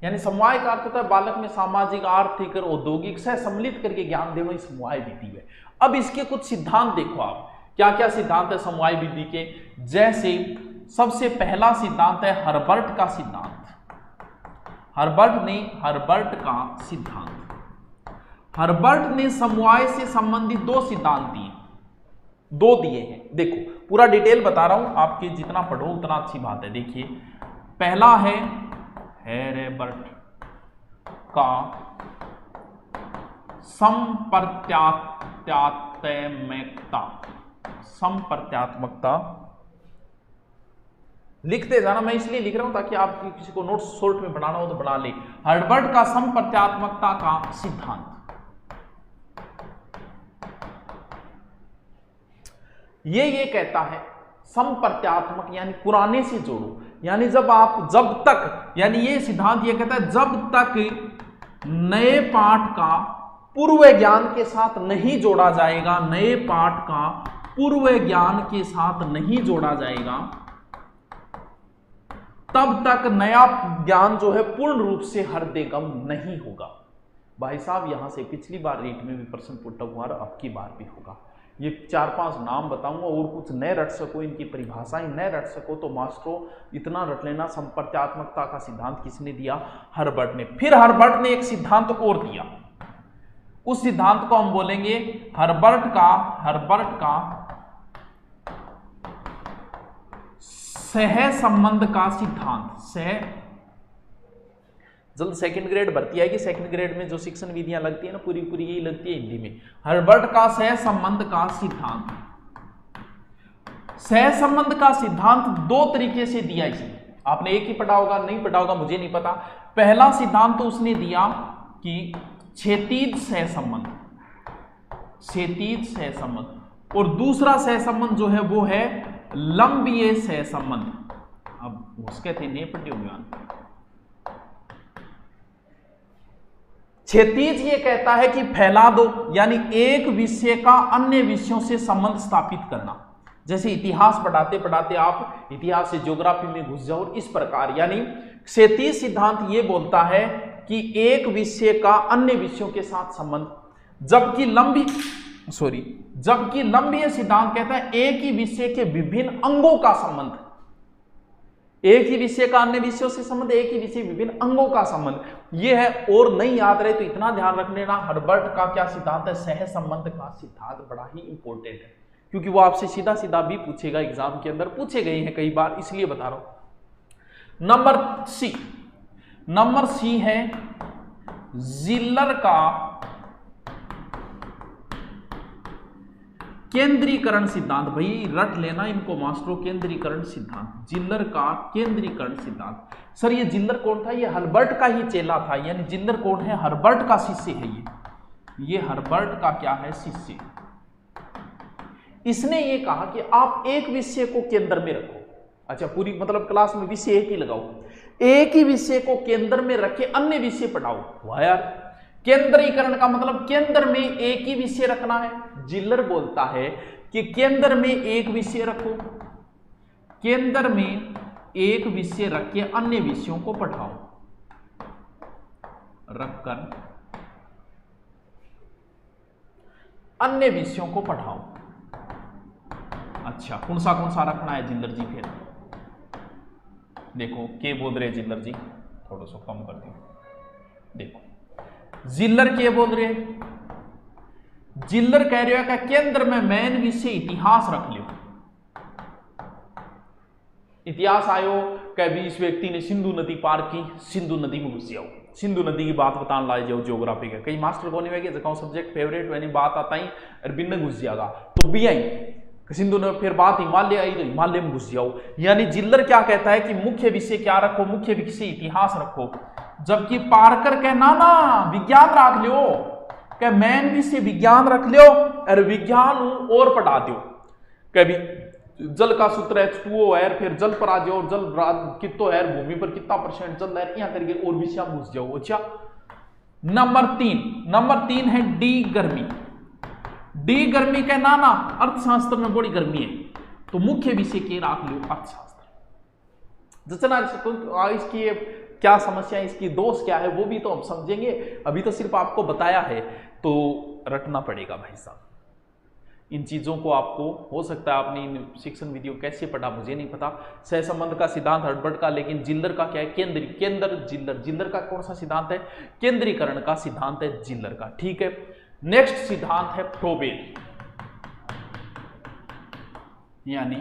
यानी समवाय का अर्थ होता है बालक में सामाजिक आर्थिक और औद्योगिक सह सम्मिलित करके ज्ञान देना, समवाय विधि है। अब इसके कुछ सिद्धांत देखो आप, क्या क्या सिद्धांत है समवाय विधि के। जैसे सबसे पहला सिद्धांत है हर्बर्ट का सिद्धांत। हर्बर्ट ने समवाय से संबंधित दो सिद्धांत दिए हैं। देखो पूरा डिटेल बता रहा हूं, आपके जितना पढ़ो उतना अच्छी बात है। देखिए पहला है हर्बर्ट का संप्रत्यात्मकता। लिखते जाना, मैं इसलिए लिख रहा हूं ताकि आप किसी को नोट्स शॉर्ट में बनाना हो तो बना ले। हर्बर्ट का संप्रत्यात्मकता का सिद्धांत, ये कहता है संप्रत्यात्मक यानी पुराने से जोड़ो। यानी जब तक, यानी ये सिद्धांत ये कहता है जब तक नए पाठ का पूर्व ज्ञान के साथ नहीं जोड़ा जाएगा, नए पाठ का पूर्व ज्ञान के साथ नहीं जोड़ा जाएगा, तब तक नया ज्ञान जो है पूर्ण रूप से हृदयगम नहीं होगा। भाई साहब यहां से पिछली बार रीट में भी प्रश्न पुटअप हुआ, अब की बार भी होगा। ये 4-5 नाम बताऊंगा और कुछ नए रट सको, इनकी परिभाषाएं नए रट सको तो मास्टरों इतना रट लेना। संप्रत्यात्मकता का सिद्धांत किसने दिया? हर्बर्ट ने। फिर हर्बर्ट ने एक सिद्धांत और दिया, उस सिद्धांत को हम बोलेंगे हर्बर्ट का सह संबंध का सिद्धांत। जल्द सेकंड ग्रेड भर्ती आएगी, सेकंड ग्रेड में जो शिक्षण विधियां लगती है ना पूरी यही लगती है हिंदी में। हर्बर्ट का सह संबंध का सिद्धांत। सह संबंध का सिद्धांत दो तरीके से दिया इसने, आपने एक ही पढ़ा होगा, नहीं पढ़ा होगा मुझे नहीं पता। पहला सिद्धांत तो उसने दिया कि क्षैतिज सहसंबंध, और दूसरा सहसंबंध जो है वो है लंबीय सहसंबंध। अब उसके थे ने पढ़ियो ज्ञान। क्षैतिज ये कहता है कि फैला दो, यानी एक विषय का अन्य विषयों से संबंध स्थापित करना। जैसे इतिहास पढ़ाते पढ़ाते आप इतिहास से ज्योग्राफी में घुस जाओ, इस प्रकार। यानी क्षैतिज सिद्धांत ये बोलता है कि एक विषय का अन्य विषयों के साथ संबंध, जबकि लंबीय सिद्धांत कहता है एक ही विषय के विभिन्न अंगों का संबंध। एक ही विषय का अन्य विषयों से संबंध, एक ही विषय विभिन्न अंगों का संबंध। यह है, और नहीं याद रहे तो इतना ध्यान रख लेना, हर्बर्ट का क्या सिद्धांत है, सह संबंध का सिद्धांत। बड़ा ही इंपॉर्टेंट है, क्योंकि वो आपसे सीधा सीधा भी पूछेगा, एग्जाम के अंदर पूछे गए हैं कई बार, इसलिए बता रहा हूं। नंबर सी है जिलर का केंद्रीकरण सिद्धांत। भाई रट लेना इनको मास्टरों, केंद्रीकरण सिद्धांत, जिलर का केंद्रीकरण सिद्धांत। सर ये जिलर कौन था? ये हर्बर्ट का ही चेला था। यानी जिलर कौन है? हर्बर्ट का शिष्य है। ये हर्बर्ट का क्या है? शिष्य। इसने ये कहा कि आप एक विषय को केंद्र में रखो। अच्छा, पूरी मतलब क्लास में विषय एक ही लगाओ, एक ही विषय को केंद्र में रखे अन्य विषय पढ़ाओ। वाह यार, केंद्रीकरण का मतलब केंद्र में एक ही विषय रखना है। जिलर बोलता है कि केंद्र में एक विषय रखो, केंद्र में एक विषय रख के अन्य विषयों को पढ़ाओ, रखकर अन्य विषयों को पढ़ाओ। अच्छा, कौन सा रखना है जिलर जी? फिर देखो के बोल रहे जिलर जी, थोड़ा सा कम कर दो। देखो जिलर के बोल रहे, जिलर कह रहे हो कि केंद्र में मेन विषय इतिहास रख लियो। इतिहास आयो कभी इस व्यक्ति ने सिंधु नदी पार की, सिंधु नदी में घुस जाओ, सिंधु नदी की बात बताने लाए जाओ ज्योग्राफी का। कई मास्टर को नहीं जगह सब्जेक्ट फेवरेट यानी बात आता ही अरबी में घुस जाएगा तो भी आई सिंधु ने, फिर बात हिमालय आई तो हिमालय में घुस जाओ। यानी जिलर क्या कहता है कि मुख्य विषय क्या रखो? मुख्य विषय इतिहास रखो। जबकि पारकर कहना ना विज्ञान रख लियो, क्या मेन विषय विज्ञान रख लियो और विज्ञान और पढ़ा दो। कभी जल का सूत्र H2O है, फिर जल पर आ जाओ, जल कितो है, भूमि पर कितना % जल है, यहां करके और विषय घुस जाओ। अच्छा, नंबर तीन है डी गर्मी। डी गर्मी का नाना अर्थशास्त्र में बड़ी गर्मी है, तो मुख्य विषय के राख लो अर्थशास्त्र। जचना इसकी क्या समस्या है, इसकी दोष क्या है, वो भी तो हम समझेंगे। अभी तो सिर्फ आपको बताया है, तो रटना पड़ेगा भाई साहब इन चीजों को। आपको हो सकता है आपने इन शिक्षण वीडियो कैसे पढ़ा मुझे नहीं पता। सहसंबंध का सिद्धांत हर्बर्ट का, लेकिन जिलर का क्या है? जिलर का कौन सा सिद्धांत है? केंद्रीकरण का सिद्धांत है जिलर का। ठीक है, नेक्स्ट सिद्धांत है फ्रोबेल। यानी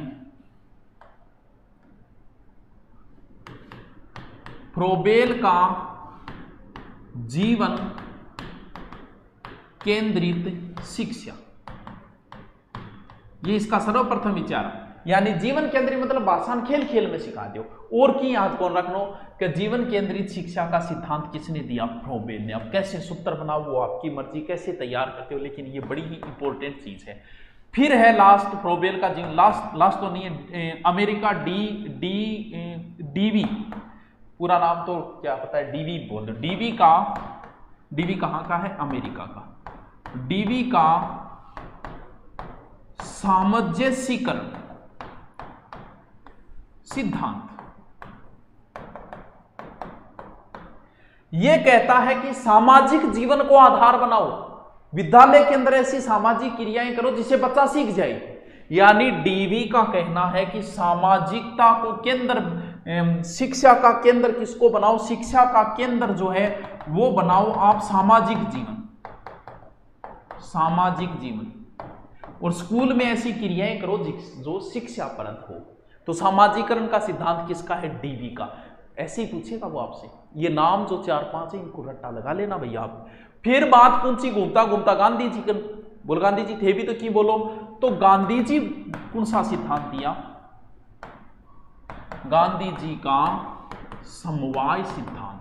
फ्रोबेल का जीवन केंद्रित शिक्षा, ये इसका सर्वप्रथम विचार। यानी जीवन केंद्रित मतलब भाषण खेल खेल में सिखा दो। और की याद कौन रखनो कि जीवन केंद्रित शिक्षा का सिद्धांत किसने दिया? फ्रोबेल ने। अब कैसे सूत्र बनाओ वो आपकी मर्जी, कैसे तैयार करते हो, लेकिन ये बड़ी ही इंपॉर्टेंट चीज है। फिर है लास्ट फ्रोबेल का जीवन, लास्ट तो नहीं है, अमेरिका डीवी, पूरा नाम तो क्या पता है, डीवी बोल दो। डीवी कहां का है? अमेरिका का। डीवी का सामंजस्यीकरण सिद्धांत यह कहता है कि सामाजिक जीवन को आधार बनाओ, विद्यालय के अंदर ऐसी सामाजिक क्रियाएं करो जिसे बच्चा सीख जाए। यानी डीवी का कहना है कि सामाजिकता को केंद्र, शिक्षा का केंद्र किसको बनाओ? शिक्षा का केंद्र जो है वो बनाओ आप सामाजिक जीवन, और स्कूल में ऐसी क्रियाएं करो जो शिक्षाप्रद हो। तो सामाजिकरण का सिद्धांत किसका है? डीवी का। ऐसे ही पूछेगा वो आपसे। ये नाम जो 4-5 है इनको रट्टा लगा लेना भैया आप। फिर बात कौन सी घूमता गांधी जी का बोल, गांधी जी थे भी तो की बोलो। तो गांधी जी कौन सा सिद्धांत दिया? गांधी जी का समवाय सिद्धांत।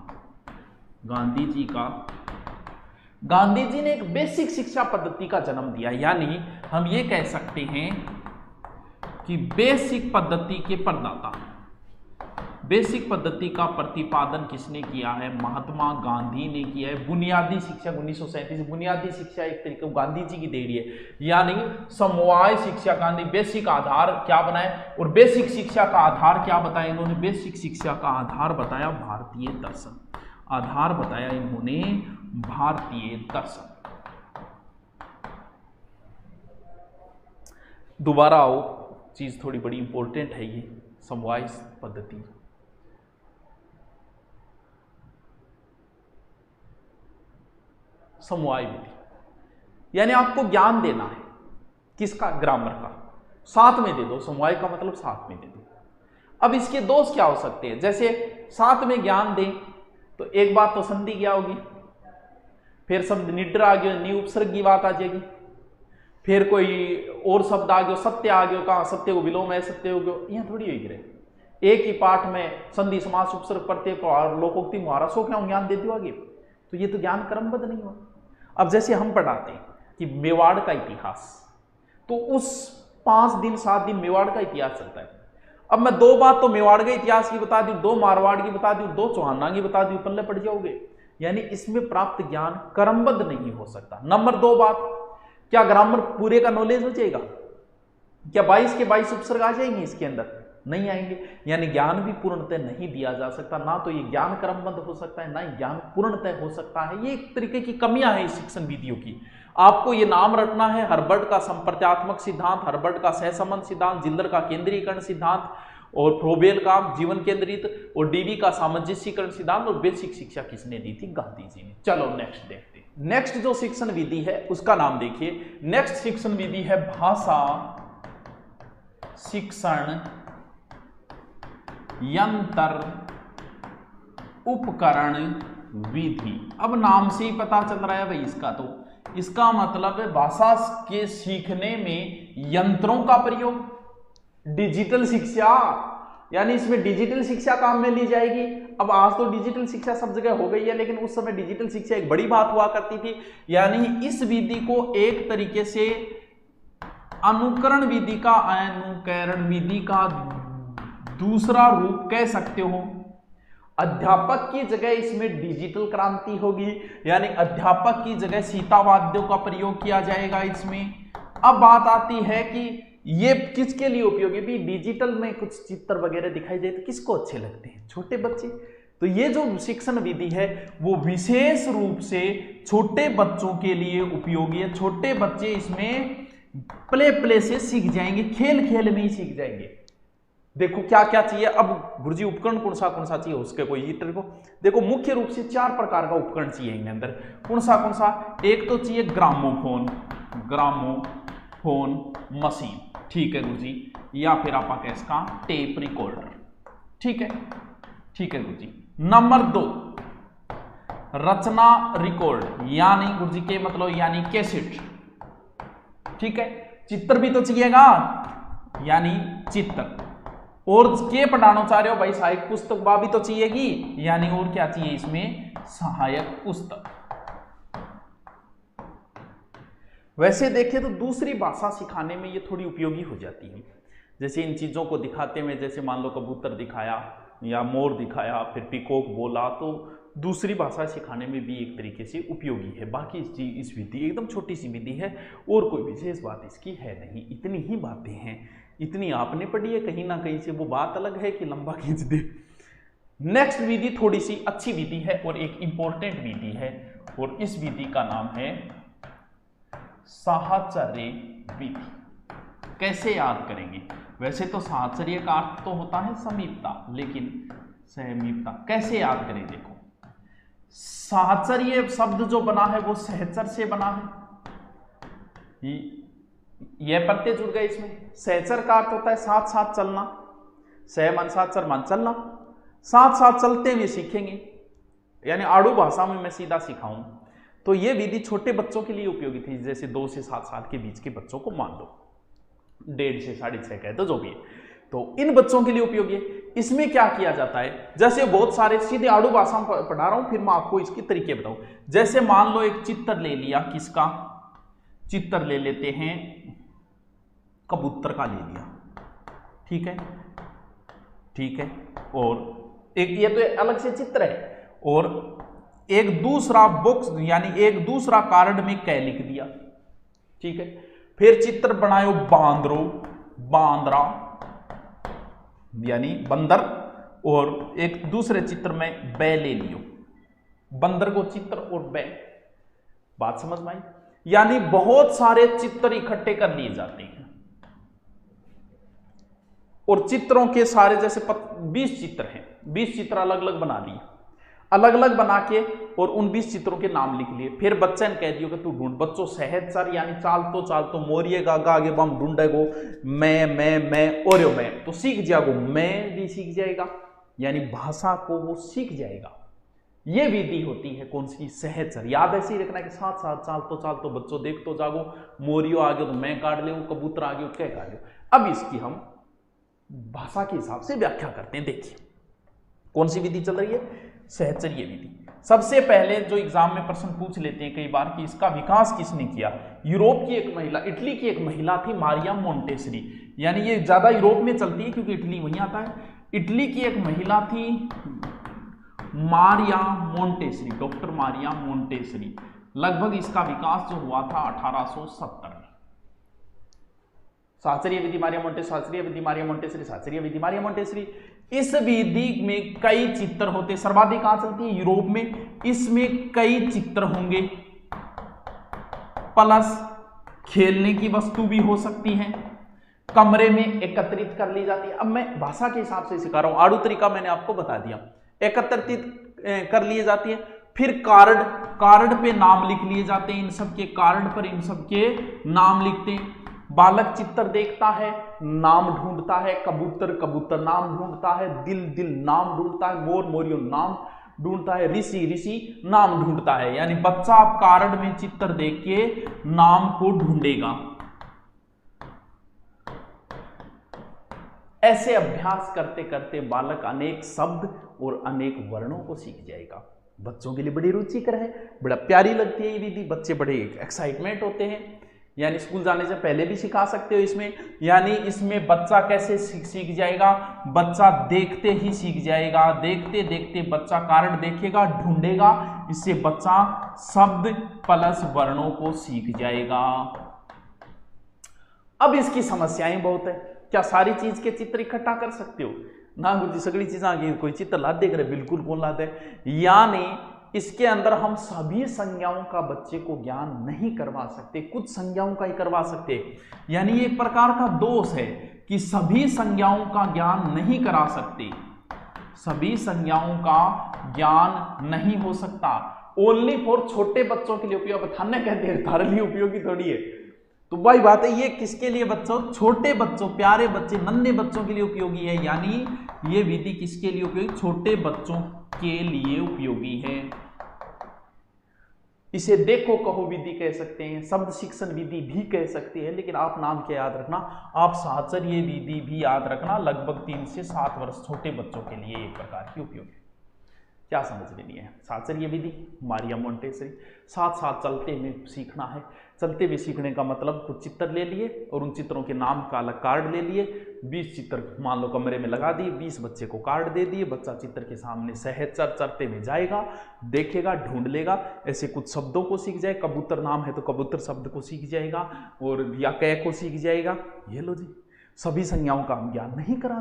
गांधी जी ने एक बेसिक शिक्षा पद्धति का जन्म दिया। यानी हम ये कह सकते हैं कि बेसिक पद्धति के प्रदाता बेसिक पद्धति का प्रतिपादन किसने किया है? महात्मा गांधी ने किया है। बुनियादी शिक्षा 1937, बुनियादी शिक्षा एक तरीके गांधी जी की देरी है, यानी समवाय शिक्षा गांधी बेसिक आधार क्या बनाए, और बेसिक शिक्षा का आधार क्या बताया इन्होंने? बेसिक शिक्षा का आधार बताया भारतीय दर्शन, आधार बताया इन्होंने भारतीय दर्शन। दोबारा आओ, चीज थोड़ी बड़ी इंपॉर्टेंट है ये समवाय पद्धति। समवाय विधि यानी आपको ज्ञान देना है किसका? ग्रामर का, साथ में दे दो। समवाय का मतलब साथ में दे दो। अब इसके दोष क्या हो सकते हैं? जैसे साथ में ज्ञान दें तो एक बात तो संधि क्या होगी, फिर शब्द निड्र आ गया, नी उपसर्ग की बात आ जाएगी, फिर कोई और शब्द आ गया, सत्य आ गया, कहा सत्य को विलोम है, सत्य हो गया, यहां थोड़ी होगी रहे। एक ही पाठ में संधि समास उपसर्ग प्रत्यय लोकोक्ति मुहावरा सो क्या ज्ञान दे दो आगे, तो ये तो ज्ञान क्रमबद्ध नहीं हुआ। अब जैसे हम पढ़ाते हैं कि मेवाड़ का इतिहास, तो उस 5 दिन 7 दिन मेवाड़ का इतिहास चलता है। अब मैं 2 बात तो मेवाड़ के इतिहास की बता दूं, 2 मारवाड़ की बता दूं, 2 चौहाना की बता दूं, पल्ले पड़ जाओगे। यानी इसमें प्राप्त ज्ञान क्रमबद्ध नहीं हो सकता। नंबर 2 बात, क्या ग्रामर पूरे का नॉलेज हो जाएगा? क्या 22 के 22 उपसर्ग आ जाएंगे इसके अंदर? नहीं आएंगे। यानी ज्ञान भी पूर्णतः नहीं दिया जा सकता, ना तो ये ज्ञान क्रमबद्ध हो सकता है, ना ही ज्ञान पूर्णतः हो सकता है। ये एक तरीके की कमियां हैं इस शिक्षण विधियों की। आपको ये नाम रखना है, हर्बर्ट का संप्रत्यात्मक सिद्धांत, हर्बर्ट का सहसंबंध सिद्धांत, जिल्दर का केंद्रीयकरण सिद्धांत, और फ्रोबेल का जीवन केंद्रित, और डीवी का सामंजस्यकरण सिद्धांत, और बेसिक शिक्षा किसने दी थी? गांधी जी ने। चलो नेक्स्ट देखते हैं। नेक्स्ट जो शिक्षण विधि है उसका नाम देखिए। नेक्स्ट शिक्षण विधि है भाषा शिक्षण यंत्र उपकरण विधि। अब नाम से ही पता चल रहा है भाई इसका, तो इसका मतलब है भाषा के सीखने में यंत्रों का प्रयोग, डिजिटल शिक्षा, यानी इसमें डिजिटल शिक्षा काम में ली जाएगी। अब आज तो डिजिटल शिक्षा सब जगह हो गई है, लेकिन उस समय डिजिटल शिक्षा एक बड़ी बात हुआ करती थी। यानी इस विधि को एक तरीके से अनुकरण विधि का, अनुकरण विधि का दूसरा रूप कह सकते हो। अध्यापक की जगह इसमें डिजिटल क्रांति होगी, यानी अध्यापक की जगह सीतावाद्यों का प्रयोग किया जाएगा इसमें। अब बात आती है कि ये किसके लिए उपयोगी? भी डिजिटल में कुछ चित्र वगैरह दिखाई दे तो किसको अच्छे लगते हैं? छोटे बच्चे। तो ये जो शिक्षण विधि है वो विशेष रूप से छोटे बच्चों के लिए उपयोगी है। छोटे बच्चे इसमें प्ले से सीख जाएंगे, खेल खेल में ही सीख जाएंगे। देखो क्या क्या चाहिए। अब गुरुजी उपकरण कौन सा चाहिए उसके कोई ईटर को देखो, मुख्य रूप से 4 प्रकार का उपकरण चाहिए इनके अंदर। कौन सा? एक तो चाहिए ग्रामोफोन मशीन, ठीक है गुरुजी, या फिर आप कह इसका टेप रिकॉर्डर, ठीक है गुरुजी। नंबर 2 रचना रिकॉर्ड, यानी गुरुजी के मतलब यानी कैसेट, ठीक है। चित्र भी तो चाहिएगा, यानी चित्र, और के पढ़ाना चाह रहे हो भाई सहायक पुस्तक भी तो चाहिएगी, यानी और क्या चाहिए इसमें? सहायक पुस्तक। वैसे देखें तो दूसरी भाषा सिखाने में ये थोड़ी उपयोगी हो जाती है। जैसे इन चीज़ों को दिखाते हुए, जैसे मान लो कबूतर दिखाया या मोर दिखाया, फिर पिकॉक बोला, तो दूसरी भाषा सिखाने में भी एक तरीके से उपयोगी है। बाकी इस विधि एकदम छोटी सी विधि है और कोई विशेष बात इसकी है नहीं, इतनी ही बातें हैं। इतनी आपने पढ़ी है, कहीं ना कहीं से वो बात अलग है कि लंबा खींच दे। नेक्स्ट विधि थोड़ी सी अच्छी विधि है और एक इंपॉर्टेंट विधि है, और इस विधि का नाम है साहचर्य विधि। कैसे याद करेंगे? वैसे तो साहचर्य का अर्थ तो होता है समीपता, लेकिन समीपता कैसे याद करें? देखो, साहचर्य शब्द जो बना है वो सहचर से बना है, यह प्रत्यय जुड़ गए इसमें। सहचर का अर्थ होता है साथ साथ चलना, सह मन साथ चर मन चलना, साथ साथ चलते हुए सीखेंगे। यानी आड़ू भाषा में मैं सीधा सिखाऊं तो ये विधि छोटे बच्चों के लिए उपयोगी थी। जैसे 2 से 7 साल के बीच के बच्चों को मान लो, 1.5 से 6.5 कहे तो जो भी है, तो इन बच्चों के लिए उपयोगी है। इसमें क्या किया जाता है? जैसे बहुत सारे सीधे आड़ू भाषा में पढ़ा रहा हूं, फिर मैं आपको इसके तरीके बताऊं। जैसे मान लो एक चित्र ले लिया, किसका चित्र ले लेते हैं? कबूतर का ले लिया, ठीक है, और एक ये तो अलग से चित्र है, और एक दूसरा बॉक्स यानी एक दूसरा कार्ड में कै लिख दिया, ठीक है। फिर चित्र बनायो बांदरो, बांदरा यानी बंदर, और एक दूसरे चित्र में बै ले लियो, बंदर को चित्र और बै। बात समझ में आई? यानी बहुत सारे चित्र इकट्ठे कर लिए जाते हैं, और चित्रों के सारे जैसे 20 चित्र हैं, 20 चित्र अलग अलग बना लिए, अलग अलग बना के और उन 20 चित्रों के नाम लिख लिए। फिर बच्चे ने कह दियो कि तू ढूंढ। बच्चों सहजचर यानी चाल तो मोरिए गागा आगे बम ढूंढेगो, मैं और मैं तो सीख जाएगो, मैं भी सीख जाएगा, यानी भाषा को वो सीख जाएगा। ये विधि होती है कौन सी? सहजचर। याद ऐसे ही रखना है कि साथ साथ चाल तो बच्चों देख तो जागो, मोरियो आ गयो तो मैं काट ले, कबूतर आ गयो क्या काट ले। अब इसकी हम भाषा के हिसाब से व्याख्या करते हैं। देखिए कौन सी विधि चल रही है? सहचर्य विधि। सबसे पहले जो एग्जाम में प्रश्न पूछ लेते हैं कई बार कि इसका विकास किसने किया? यूरोप की एक महिला, इटली की एक महिला थी मारिया मोंटेसरी, यानी ये ज्यादा यूरोप में चलती है क्योंकि इटली वहीं आता है। इटली की एक महिला थी Maria Montessori, doctor Maria Montessori. लगभग इसका विकास जो हुआ था 1870 में। साहचर्य विधि मारिया मोंटेसरी, साहचर्य विधि मारिया मोंटेसरी, साहचर्य विधि मारिया मोंटेसरी। इस विधि में कई चित्र होते, सर्वाधिक कहां चलती है? यूरोप में। इसमें कई चित्र होंगे, प्लस खेलने की वस्तु भी हो सकती है, कमरे में एकत्रित कर ली जाती है। अब मैं भाषा के हिसाब से सिखा रहा हूं, आड़ू तरीका मैंने आपको बता दिया। एकत्रित कर लिए जाती है। फिर कार्ड पे नाम लिख लिए जाते हैं, इन सब के कार्ड पर इन सब के नाम लिखते हैं। बालक चित्र देखता है, नाम ढूंढता है, कबूतर नाम ढूंढता है, दिल नाम ढूंढता है, मोरियो नाम ढूंढता है, ऋषि नाम ढूंढता है। यानी बच्चा कार्ड में चित्र देख के नाम को ढूंढेगा। ऐसे अभ्यास करते करते बालक अनेक शब्द और अनेक वर्णों को सीख जाएगा। बच्चों के लिए बड़ी रुचिकर है, बड़ा प्यारी लगती है ये विधि, बच्चे बड़े एक्साइटमेंट होते हैं। यानी स्कूल जाने से पहले भी सिखा सकते हो इसमें। यानी इसमें बच्चा कैसे सीख जाएगा? बच्चा देखते ही सीख जाएगा। देखते देखते बच्चा कार्ड देखेगा, ढूंढेगा, इससे बच्चा शब्द प्लस वर्णों को सीख जाएगा। अब इसकी समस्याएं बहुत है। क्या सारी चीज के चित्र इकट्ठा कर सकते हो? ना गुरुजी सगड़ी चीज आगे कोई चित्र ला दे करे, बिल्कुल कौन लाते है। यानी इसके अंदर हम सभी संज्ञाओं का बच्चे को ज्ञान नहीं करवा सकते, कुछ संज्ञाओं का ही करवा सकते। यानी एक प्रकार का दोष है कि सभी संज्ञाओं का ज्ञान नहीं करा सकते, सभी संज्ञाओं का ज्ञान नहीं हो सकता। ओनली फॉर छोटे बच्चों के लिए उपयोग, थाने कहते हैं थारे लिए उपयोगी थोड़ी है। तो वही बात है, ये किसके लिए बच्चों? छोटे बच्चों, प्यारे बच्चे, नन्हे बच्चों के लिए उपयोगी है। यानी ये विधि किसके लिए उपयोगी? छोटे बच्चों के लिए उपयोगी है। इसे देखो कहो विधि कह सकते हैं, शब्द शिक्षण विधि भी कह सकते हैं, लेकिन आप नाम क्या याद रखना? आप साहचर्य विधि भी याद रखना। लगभग 3 से 7 वर्ष छोटे बच्चों के लिए एक प्रकार की उपयोगी। क्या समझ लेनी है? साहचर्य विधि मारिया मोंटेसरी। साथ साथ चलते हुए सीखना है। चलते हुए सीखने का मतलब कुछ चित्र ले लिए और उन चित्रों के नाम का अलग कार्ड ले लिए। 20 चित्र मान लो कमरे में लगा दिए, 20 बच्चे को कार्ड दे दिए। बच्चा चित्र के सामने सहज चलते में जाएगा, देखेगा, ढूंढ लेगा, ऐसे कुछ शब्दों को सीख जाए। कबूतर नाम है तो कबूतर शब्द को सीख जाएगा, और या कै को सीख जाएगा। ये लो जी, सभी संज्ञाओं का हम ज्ञान नहीं करा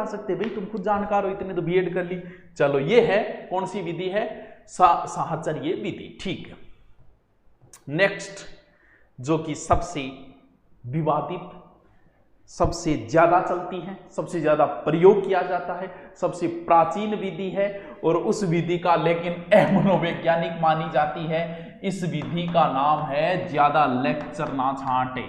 सकते भाई, तुम खुद जानकार हो, इतने तो बीएड कर ली। चलो ये है कौन सी विधि है? साहचर्य विधि। ठीक है, नेक्स्ट जो कि सबसे विवादित, सबसे ज्यादा चलती है, सबसे ज्यादा प्रयोग किया जाता है, सबसे प्राचीन विधि है, और उस विधि का लेकिन मनोवैज्ञानिक मानी जाती है। इस विधि का नाम है ज्यादा लेक्चर ना छांटे,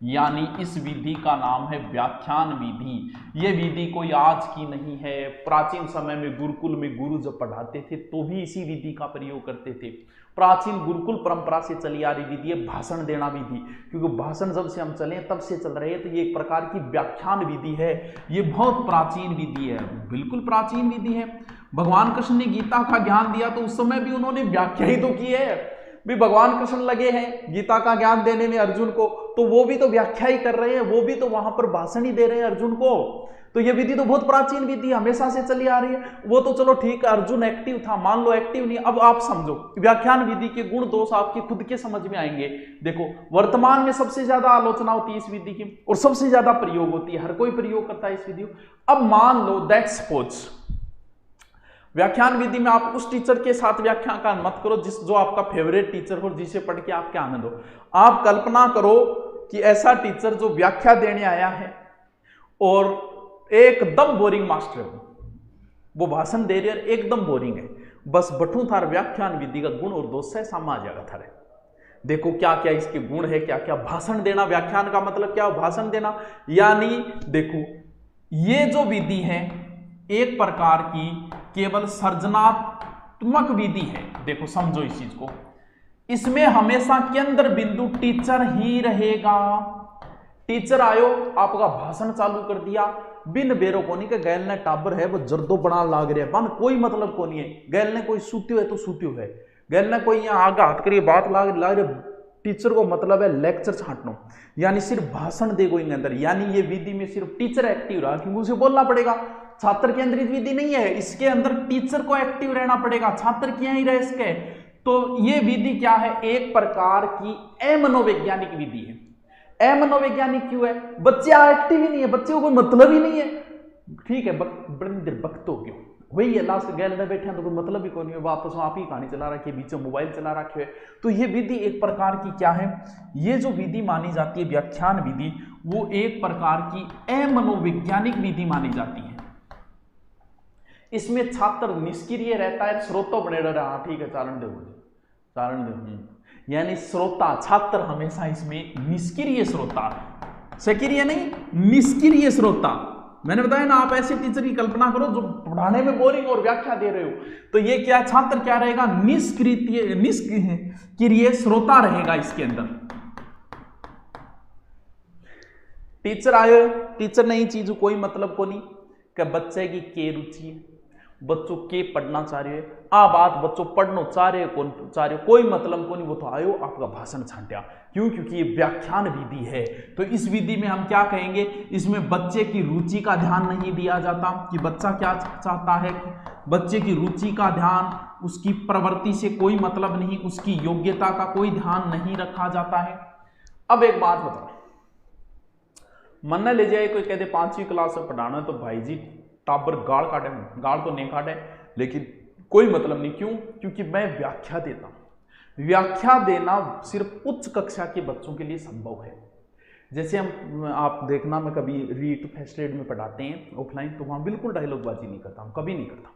यानी इस विधि का नाम है व्याख्यान विधि। ये विधि कोई आज की नहीं है। प्राचीन समय में गुरुकुल में गुरु जब पढ़ाते थे तो भी इसी विधि का प्रयोग करते थे। प्राचीन गुरुकुल परंपरा से चली आ रही विधि है भाषण देना विधि, क्योंकि भाषण जब से हम चले तब से चल रहे हैं, तो ये एक प्रकार की व्याख्यान विधि है। ये बहुत प्राचीन विधि है, बिल्कुल प्राचीन विधि है। भगवान कृष्ण ने गीता का ज्ञान दिया तो उस समय भी उन्होंने व्याख्या ही तो की है। भी भगवान कृष्ण लगे हैं गीता का ज्ञान देने में अर्जुन को, तो वो भी तो व्याख्या ही कर रहे हैं, वो भी तो वहां पर भाषण ही दे रहे हैं अर्जुन को। तो ये विधि तो बहुत प्राचीन विधि हमेशा से चली आ रही है। वो तो चलो ठीक है, अर्जुन एक्टिव था, मान लो एक्टिव नहीं। अब आप समझो व्याख्यान विधि के गुण दोष आपके खुद के समझ में आएंगे। देखो वर्तमान में सबसे ज्यादा आलोचना होती है इस विधि की और सबसे ज्यादा प्रयोग होती है, हर कोई प्रयोग करता है इस विधि को। अब मान लो दैट सपोज व्याख्यान विधि में आप उस टीचर के साथ व्याख्यान मत करो जो आपका फेवरेट टीचर हो, जिसे पढ़ के आपके आनंद हो। आप कल्पना करो कि ऐसा टीचर जो व्याख्या देने आया है और एकदम बोरिंग मास्टर है, वो भाषण दे रहे हैं एकदम बोरिंग है, बस बठू थार व्याख्यान विधि का गुण और दोष है सामा जाएगा थारे। देखो क्या क्या इसके गुण है, क्या क्या भाषण देना, व्याख्यान का मतलब क्या भाषण देना। यानी देखो ये जो विधि है एक प्रकार की केवल सर्जनात्मक विधि है। देखो समझो इस चीज को, इसमें हमेशा केंद्र बिंदु टीचर ही रहेगा। टीचर आयो आपका भाषण चालू कर दिया, बिन बेरो कोनी के गैल ने टाबर है वो जर्दो बना लाग रहा है, बन कोई मतलब कोनी है। गैल ने कोई सूत्यो है तो सूत्यो है, गैल ने कोई यहाँ आगे हाथ करिए बात लाग रहे। टीचर को मतलब है लेक्चर छांटनो, यानी सिर्फ भाषण दे कोई अंदर। यानी ये विधि में सिर्फ टीचर एक्टिव रहा, क्योंकि उसे बोलना पड़ेगा। छात्र केंद्रित विधि नहीं है, इसके अंदर टीचर को एक्टिव रहना पड़ेगा, छात्र क्या ही रहे इसके। तो ये विधि क्या है, एक प्रकार की अमनोवैज्ञानिक विधि है। अमनोवैज्ञानिक क्यों है, बच्चे एक्टिव ही नहीं है, बच्चे को कोई मतलब ही नहीं है। ठीक है बड़ी देर बकतो क्यों वही है, लास्ट गैल में बैठे हैं तो कोई मतलब ही कोई नहीं है, वापस आप ही कहानी चला रखी है, बीच में मोबाइल चला रखे है। तो ये विधि एक प्रकार की क्या है, ये जो विधि मानी जाती है व्याख्यान विधि, वो एक प्रकार की अमनोवैज्ञानिक विधि मानी जाती है। इसमें छात्र निष्क्रिय रहता है, श्रोता बने रहा। हाँ ठीक है चारण दे चारण दे, यानी श्रोता छात्र हमेशा इसमें निष्क्रिय श्रोता, सक्रिय नहीं निष्क्रिय श्रोता। मैंने बताया ना, आप ऐसे टीचर की कल्पना करो जो पढ़ाने में बोरिंग और व्याख्या दे रहे हो, तो ये क्या छात्र क्या रहेगा, निष्क्रिय श्रोता रहेगा इसके अंदर। टीचर आए, टीचर ने चीज कोई मतलब को नहीं कि बच्चे की के रुचि है, बच्चों के पढ़ना चाह रहे हैं, आ बात बच्चों पढ़ना चाह रहे कौन चाह रहे, कोई मतलब को नहीं, वो तो आयो आपका भाषण छांटा। क्यों, क्योंकि ये व्याख्यान विधि है। तो इस विधि में हम क्या कहेंगे, इसमें बच्चे की रुचि का ध्यान नहीं दिया जाता कि बच्चा क्या चाहता है, बच्चे की रुचि का ध्यान, उसकी प्रवृत्ति से कोई मतलब नहीं, उसकी योग्यता का कोई ध्यान नहीं रखा जाता है। अब एक बात बताओ, मन न ले जाए कोई कहते 5वीं क्लास में पढ़ाना है तो भाई जी टाबर गाड़ काटे, गाड़ तो नहीं काटे लेकिन कोई मतलब नहीं। क्यों, क्योंकि मैं व्याख्या देता हूं। व्याख्या देना सिर्फ उच्च कक्षा के बच्चों के लिए संभव है। जैसे हम आप देखना, मैं कभी रीट फर्स्ट एड में पढ़ाते हैं ऑफलाइन, तो वहां बिल्कुल डायलॉगबाजी नहीं करता हूं, कभी नहीं करता।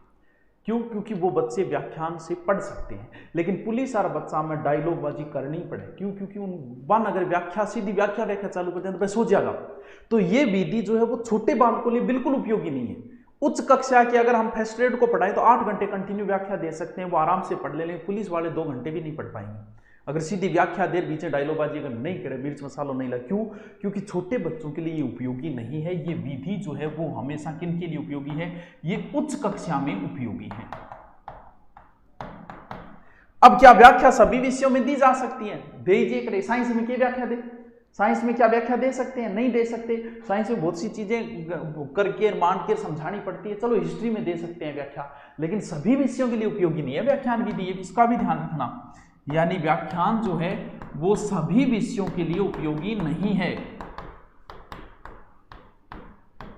क्यों, क्योंकि वो बच्चे व्याख्यान से पढ़ सकते हैं। लेकिन पुलिस और बच्चा में डायलॉगबाजी करनी पड़े, क्यों, क्योंकि उन अगर व्याख्या सीधी व्याख्या चालू करते हैं तो सो जाएगा। तो ये विधि जो है वो छोटे बालकों के लिए बिल्कुल उपयोगी नहीं है। उच्च कक्षा के अगर हम फर्स्ट ग्रेड को पढ़ाएं तो 8 घंटे कंटिन्यू व्याख्या दे सकते हैं, वो आराम से पढ़ ले। पुलिस वाले 2 घंटे भी नहीं पढ़ पाएंगे अगर सीधी व्याख्या देर बीच डायलॉगबाजी अगर नहीं करे, मिर्च मसालो नहीं लगे। क्यों, क्योंकि छोटे बच्चों के लिए ये उपयोगी नहीं है। ये विधि जो है वो हमेशा किन के लिए उपयोगी है, ये उच्च कक्षा में उपयोगी है। अब क्या व्याख्या सभी विषयों में दी जा सकती है, दे साइंस में क्या व्याख्या दे, साइंस में क्या व्याख्या दे सकते हैं, नहीं दे सकते। साइंस में बहुत सी चीजें करके मान के समझानी पड़ती है। चलो हिस्ट्री में दे सकते हैं व्याख्या, लेकिन सभी विषयों के लिए उपयोगी नहीं है व्याख्यान विधि, इसका भी ध्यान रखना। यानी व्याख्यान जो है वो सभी विषयों के लिए उपयोगी नहीं है।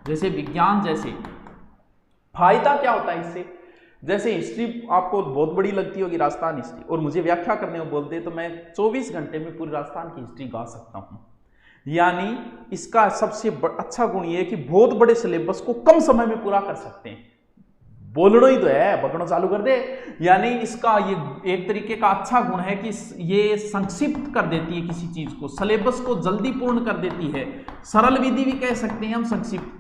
जैसे विज्ञान, जैसे फायदा क्या होता है इससे, जैसे हिस्ट्री आपको बहुत बड़ी लगती होगी, राजस्थान हिस्ट्री, और मुझे व्याख्या करने को बोलते तो मैं 24 घंटे में पूरी राजस्थान की हिस्ट्री गा सकता हूं। यानी इसका सबसे अच्छा गुण ये है कि बहुत बड़े सिलेबस को कम समय में पूरा कर सकते हैं। बोलना ही तो है, बकना चालू कर दे। यानी इसका ये एक तरीके का अच्छा गुण है कि ये संक्षिप्त कर देती है किसी चीज को, सिलेबस को जल्दी पूर्ण कर देती है। सरल विधि भी कह सकते हैं हम संक्षिप्त,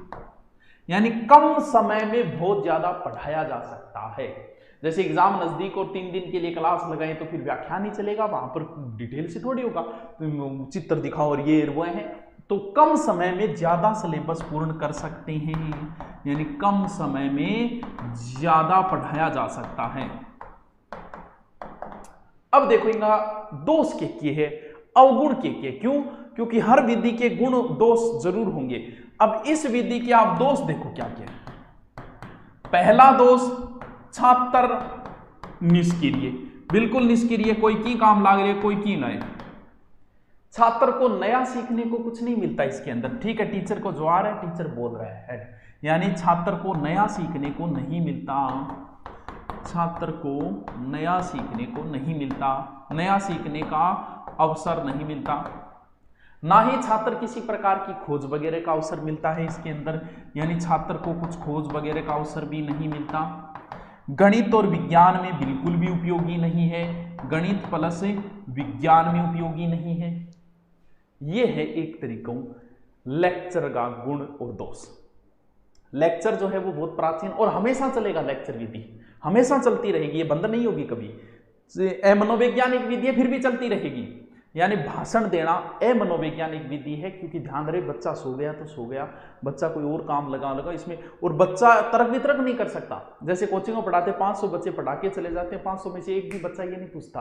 यानी कम समय में बहुत ज्यादा पढ़ाया जा सकता है। जैसे एग्जाम नजदीक और 3 दिन के लिए क्लास लगाए तो फिर व्याख्यान ही चलेगा, वहां पर डिटेल से थोड़ी होगा, तो चित्र दिखाओ और ये वो है। तो कम समय में ज्यादा सिलेबस पूर्ण कर सकते हैं, यानी कम समय में ज्यादा पढ़ाया जा सकता है। अब देखो इनका दोष क्या है, अवगुण के। क्यों? क्योंकि हर विधि के गुण दोष जरूर होंगे। अब इस विधि के आप दोष देखो क्या क्या है। पहला दोष, छात्र निष्क्रिय, बिल्कुल निष्क्रिय, कोई की काम लाग रही है, कोई की नए। छात्र को नया सीखने को कुछ नहीं मिलता इसके अंदर। ठीक है, टीचर को जो आ रहा है टीचर बोल रहा है, यानी छात्र को नया सीखने को नहीं मिलता। छात्र को नया सीखने को नहीं मिलता, नया सीखने का अवसर नहीं मिलता। ना ही छात्र किसी प्रकार की खोज वगैरह का अवसर मिलता है इसके अंदर, यानी छात्र को कुछ खोज वगैरह का अवसर भी नहीं मिलता। गणित और विज्ञान में बिल्कुल भी उपयोगी नहीं है, गणित प्लस विज्ञान में उपयोगी नहीं है। यह है एक तरीका लेक्चर का गुण और दोष। लेक्चर जो है वो बहुत प्राचीन और हमेशा चलेगा, लेक्चर विधि हमेशा चलती रहेगी, ये बंद नहीं होगी कभी। मनोवैज्ञानिक विधि फिर भी चलती रहेगी, यानी भाषण देना अमनोवैज्ञानिक विधि है, क्योंकि ध्यान रहे बच्चा सो गया तो सो गया, बच्चा कोई और काम लगा इसमें, और बच्चा तर्क वितर्क नहीं कर सकता। जैसे कोचिंग में पढ़ाते 500 बच्चे पढ़ा के चले जाते हैं, 500 में से एक भी बच्चा ये नहीं पूछता